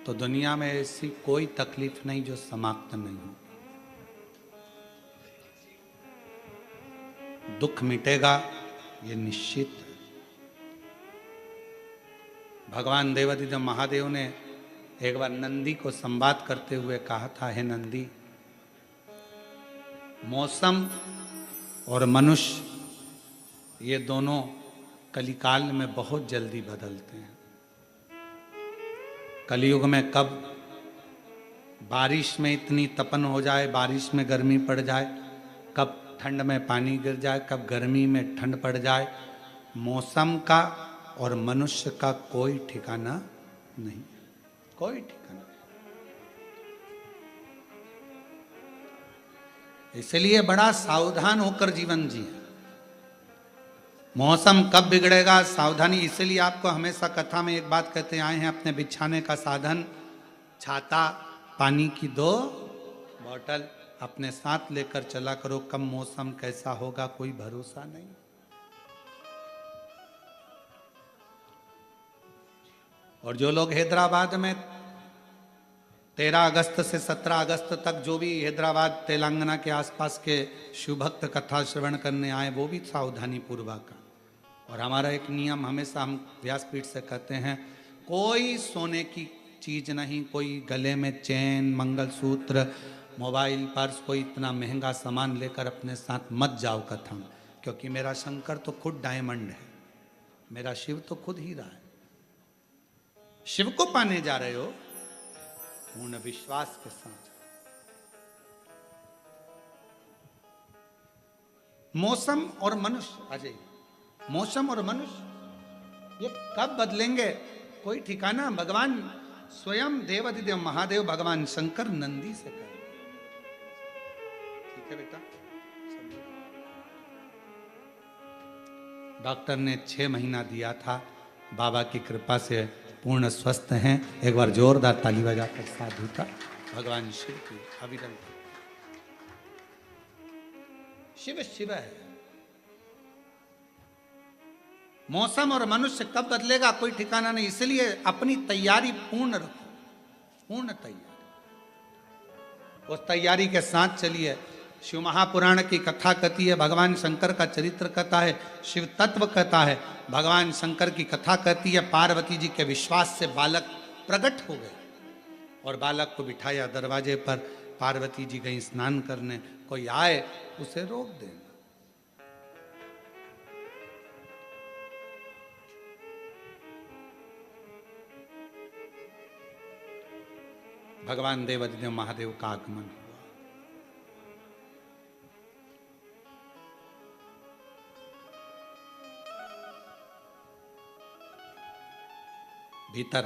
तो दुनिया में ऐसी कोई तकलीफ नहीं जो समाप्त नहीं हो। दुख मिटेगा ये निश्चित है। भगवान देवाधिदेव महादेव ने एक बार नंदी को संवाद करते हुए कहा था, हे नंदी, मौसम और मनुष्य, ये दोनों कलिकाल में बहुत जल्दी बदलते हैं। कलयुग में कब बारिश में इतनी तपन हो जाए, बारिश में गर्मी पड़ जाए, कब ठंड में पानी गिर जाए, कब गर्मी में ठंड पड़ जाए, मौसम का और मनुष्य का कोई ठिकाना नहीं, कोई ठिकाना। इसलिए बड़ा सावधान होकर जीवन जिए। मौसम कब बिगड़ेगा, सावधानी। इसलिए आपको हमेशा कथा में एक बात कहते आए हैं, अपने बिछाने का साधन, छाता, पानी की 2 बॉटल अपने साथ लेकर चला करो। कब मौसम कैसा होगा कोई भरोसा नहीं। और जो लोग हैदराबाद में 13 अगस्त से 17 अगस्त तक जो भी हैदराबाद तेलंगाना के आसपास के शिवभक्त कथा श्रवण करने आए, वो भी सावधानी पूर्वक। और हमारा एक नियम हमेशा हम व्यासपीठ से कहते हैं, कोई सोने की चीज नहीं, कोई गले में चेन, मंगलसूत्र, मोबाइल, पर्स, कोई इतना महंगा सामान लेकर अपने साथ मत जाओ कथा में। क्योंकि मेरा शंकर तो खुद डायमंड है, मेरा शिव तो खुद हीरा है। शिव को पाने जा रहे हो पूर्ण विश्वास के साथ। मौसम और मनुष्य, अजय, मौसम और मनुष्य ये कब बदलेंगे कोई ठिकाना। भगवान स्वयं देवाधिदेव महादेव भगवान शंकर नंदी से कहे, ठीक है बेटा। डॉक्टर ने 6 महीना दिया था, बाबा की कृपा से पूर्ण स्वस्थ हैं। एक बार जोरदार ताली बजाकर साधु का भगवान शिव की अविरल। शिव शिव है। मौसम और मनुष्य कब बदलेगा कोई ठिकाना नहीं। इसलिए अपनी तैयारी पूर्ण रखो, पूर्ण तैयारी, उस तैयारी के साथ चलिए। शिव महापुराण की कथा कहती है, भगवान शंकर का चरित्र कथा है, शिव तत्व कथा है। भगवान शंकर की कथा कहती है, पार्वती जी के विश्वास से बालक प्रकट हो गए और बालक को बिठाया दरवाजे पर। पार्वती जी गई स्नान करने, कोई आए उसे रोक देना। भगवान देवाधिदेव महादेव का आगमन हुआ। भीतर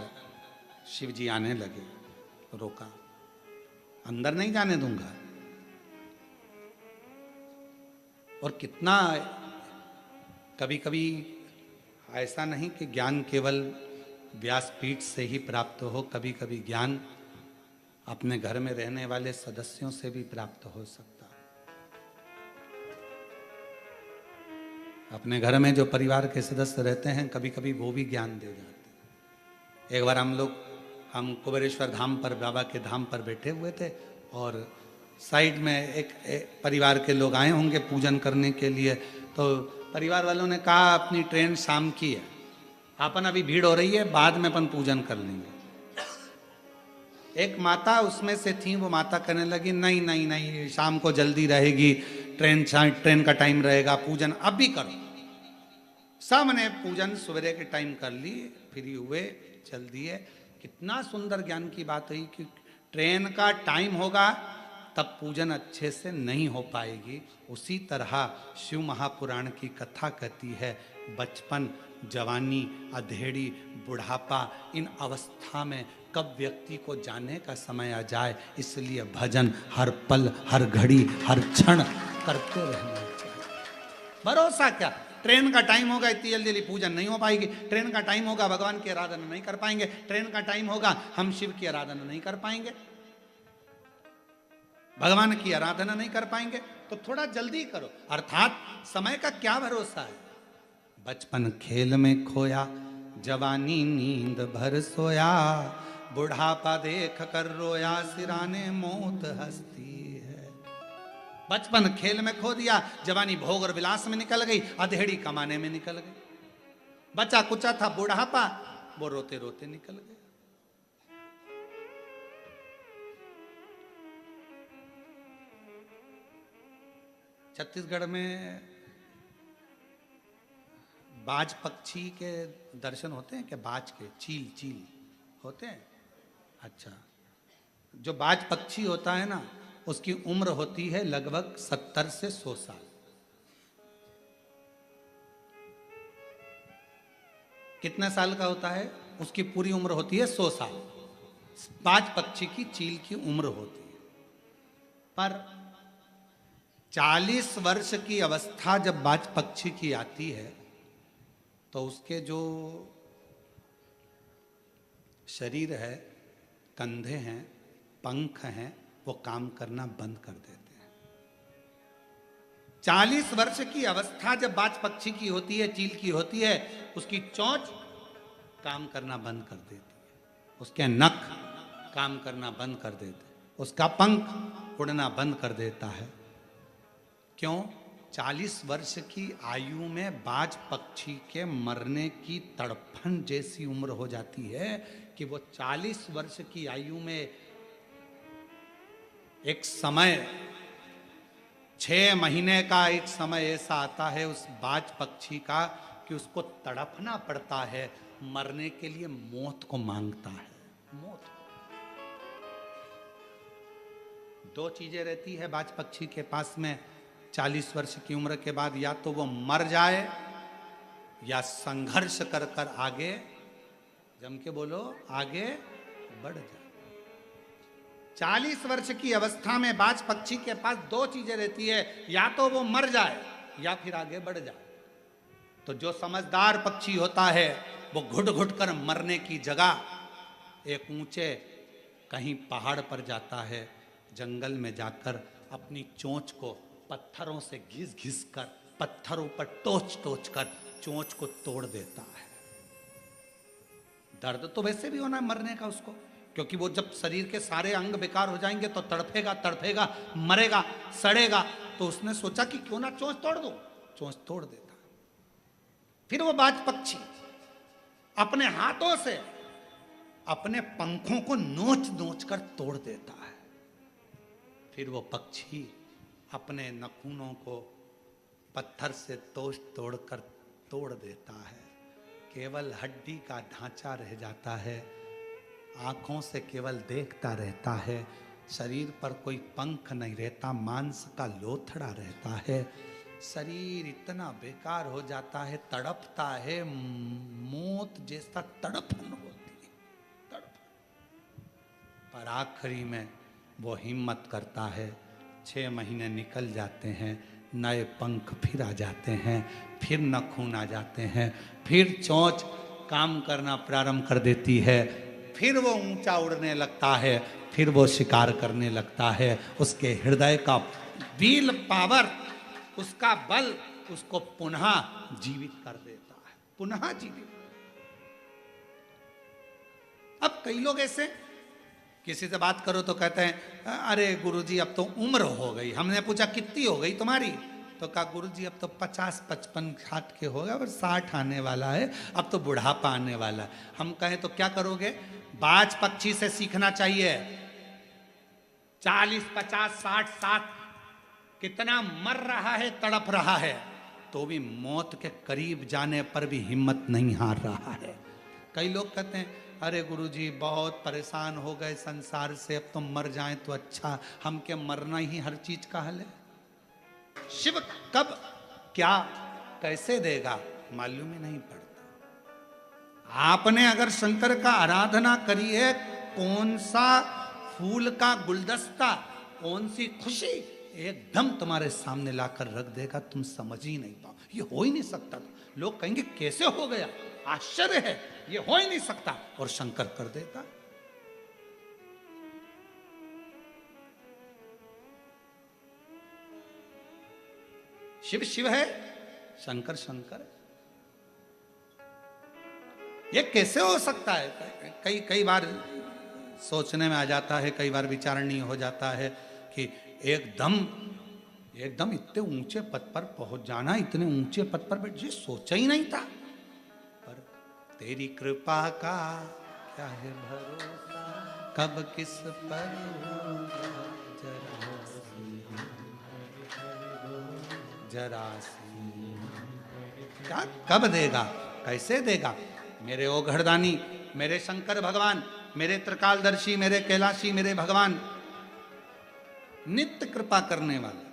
शिव जी आने लगे, रोका, अंदर नहीं जाने दूंगा। और कितना कभी कभी ऐसा नहीं कि ज्ञान केवल व्यासपीठ से ही प्राप्त हो, कभी कभी ज्ञान अपने घर में रहने वाले सदस्यों से भी प्राप्त हो सकता है। अपने घर में जो परिवार के सदस्य रहते हैं, कभी कभी वो भी ज्ञान दे जाते हैं। एक बार हम कुबेरेश्वर धाम पर, बाबा के धाम पर बैठे हुए थे और साइड में एक परिवार के लोग आए होंगे पूजन करने के लिए। तो परिवार वालों ने कहा अपनी ट्रेन शाम की है, अपन अभी भीड़ हो रही है, बाद में अपन पूजन कर लेंगे। एक माता उसमें से थी, वो माता कहने लगी नहीं नहीं नहीं, शाम को जल्दी रहेगी, ट्रेन का टाइम रहेगा, पूजन अब भी करो। सबने पूजन सवेरे के टाइम कर ली, फ्री हुए, चल दिए। कितना सुंदर ज्ञान की बात हुई कि ट्रेन का टाइम होगा तब पूजन अच्छे से नहीं हो पाएगी। उसी तरह शिव महापुराण की कथा कहती है, बचपन, जवानी, अधेड़ी, बुढ़ापा, इन अवस्था में कब व्यक्ति को जाने का समय आ जाए, इसलिए भजन हर पल, हर घड़ी, हर क्षण करते रहना चाहिए। भरोसा क्या, ट्रेन का टाइम होगा, इतनी जल्दी जल्दी पूजन नहीं हो पाएगी। ट्रेन का टाइम होगा, भगवान की आराधना नहीं कर पाएंगे। ट्रेन का टाइम होगा, हम शिव की आराधना नहीं कर पाएंगे, भगवान की आराधना नहीं कर पाएंगे। तो थोड़ा जल्दी करो। अर्थात समय का क्या भरोसा है। बचपन खेल में खोया, जवानी नींद भर सोया, बुढ़ापा देख कर रोया, सिराने मौत हंसती है। बचपन खेल में खो दिया, जवानी भोग और विलास में निकल गई, अधेड़ी कमाने में निकल गई। बचा कुचा था बुढ़ापा, वो रोते रोते निकल गया। छत्तीसगढ़ में बाज पक्षी के दर्शन होते हैं क्या? बाज के, चील चील होते हैं? अच्छा, जो बाज पक्षी होता है ना, उसकी उम्र होती है लगभग 70 से 100 साल। कितने साल का होता है? उसकी पूरी उम्र होती है 100 साल। बाज पक्षी की, चील की उम्र होती है। पर 40 वर्ष की अवस्था जब बाज पक्षी की आती है तो उसके जो शरीर है, कंधे हैं, पंख हैं, वो काम करना बंद कर देते हैं। 40 वर्ष की अवस्था जब बाज पक्षी की होती है, चील की होती है, उसकी चोंच काम करना बंद कर देती है, उसके नख काम करना बंद कर देते हैं, उसका पंख उड़ना बंद कर देता है। क्यों? 40 वर्ष की आयु में बाज पक्षी के मरने की तड़फन जैसी उम्र हो जाती है कि वो 40 वर्ष की आयु में एक समय, 6 महीने का एक समय ऐसा आता है उस बाज पक्षी का कि उसको तड़पना पड़ता है, मरने के लिए मौत को मांगता है। मौत। 2 चीजें रहती है बाज पक्षी के पास में 40 वर्ष की उम्र के बाद, या तो वो मर जाए या संघर्ष कर कर आगे, जम के बोलो, आगे बढ़ जाए। 40 वर्ष की अवस्था में बाज पक्षी के पास 2 चीजें रहती है, या तो वो मर जाए या फिर आगे बढ़ जाए। तो जो समझदार पक्षी होता है वो घुट घुट कर मरने की जगह एक ऊंचे कहीं पहाड़ पर जाता है, जंगल में जाकर अपनी चोंच को पत्थरों से घिस घिस कर, पत्थरों पर टोच टोच कर चोंच को तोड़ देता है। दर्द तो वैसे भी होना है मरने का उसको, क्योंकि वो जब शरीर के सारे अंग बेकार हो जाएंगे तो तड़फेगा तड़फेगा, मरेगा, सड़ेगा। तो उसने सोचा कि क्यों ना चोंच तोड़ दो, चोंच तोड़ देता। फिर वो बाज पक्षी अपने हाथों से अपने पंखों को नोच नोच कर तोड़ देता है। फिर वो पक्षी अपने नखूनों को पत्थर से तोड़कर तोड़ देता है। केवल हड्डी का ढांचा रह जाता है, आंखों से केवल देखता रहता है, शरीर पर कोई पंख नहीं रहता, मांस का लोथड़ा रहता है। शरीर इतना बेकार हो जाता है, तड़पता है, मौत जैसा तड़पन होती है, तड़पन। पर आखिरी में वो हिम्मत करता है। 6 महीने निकल जाते हैं, नए पंख फिर आ जाते हैं, फिर नखून आ जाते हैं, फिर चोंच काम करना प्रारंभ कर देती है, फिर वो ऊंचा उड़ने लगता है, फिर वो शिकार करने लगता है। उसके हृदय का विल पावर, उसका बल उसको पुनः जीवित कर देता है, पुनः जीवित। अब कई लोग ऐसे, किसी से बात करो तो कहते हैं अरे गुरुजी अब तो उम्र हो गई। हमने पूछा कितनी हो गई तुम्हारी? तो कहा गुरुजी अब तो 50, 55, 60 के हो गए, और 60 आने वाला है, अब तो बुढ़ापा आने वाला है। हम कहें तो क्या करोगे? बाज पक्षी से सीखना चाहिए। 40, 50, 60, 60 कितना मर रहा है, तड़प रहा है, तो भी मौत के करीब जाने पर भी हिम्मत नहीं हार रहा है। कई लोग कहते हैं अरे गुरुजी बहुत परेशान हो गए संसार से, अब तो मर जाएं तो अच्छा, हम क्या मरना ही हर चीज का हल है? शिव कब क्या कैसे देगा मालूम ही नहीं पड़ता। आपने अगर शंकर का आराधना करी है, कौन सा फूल का गुलदस्ता, कौन सी खुशी एकदम तुम्हारे सामने लाकर रख देगा, तुम समझ ही नहीं पाओ। ये हो ही नहीं सकता था। लोग कहेंगे कैसे हो गया, आश्चर्य है, ये हो ही नहीं सकता, और शंकर कर देता। शिव शिव है, शंकर शंकर। ये कैसे हो सकता है? कई बार सोचने में आ जाता है, कई बार विचारणीय हो जाता है कि एकदम इतने ऊंचे पद पर पहुंच जाना, इतने ऊंचे पद पर बैठ, ये सोचा ही नहीं था। पर तेरी कृपा का क्या है भरोसा, कब किस पर जरा जरासी। क्या कब देगा, कैसे देगा? मेरे ओघड़दानी, मेरे शंकर भगवान, मेरे त्रिकालदर्शी, मेरे कैलाशी, मेरे भगवान, नित्य कृपा करने वाले।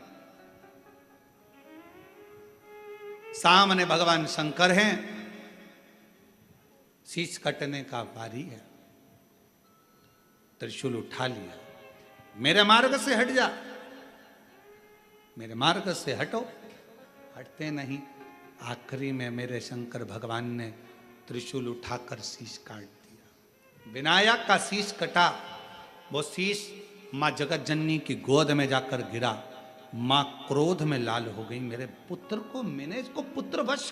सामने भगवान शंकर हैं, शीश कटने का बारी है, त्रिशूल उठा लिया, मेरे मार्ग से हट जा, मेरे मार्ग से हटो, हटते नहीं। आखिरी में मेरे शंकर भगवान ने त्रिशूल उठाकर शीश काट दिया। विनायक का शीश कटा, वो शीश मां जगत जननी की गोद में जाकर गिरा। मां क्रोध में लाल हो गई, मेरे पुत्र को, मैंने इसको पुत्र वश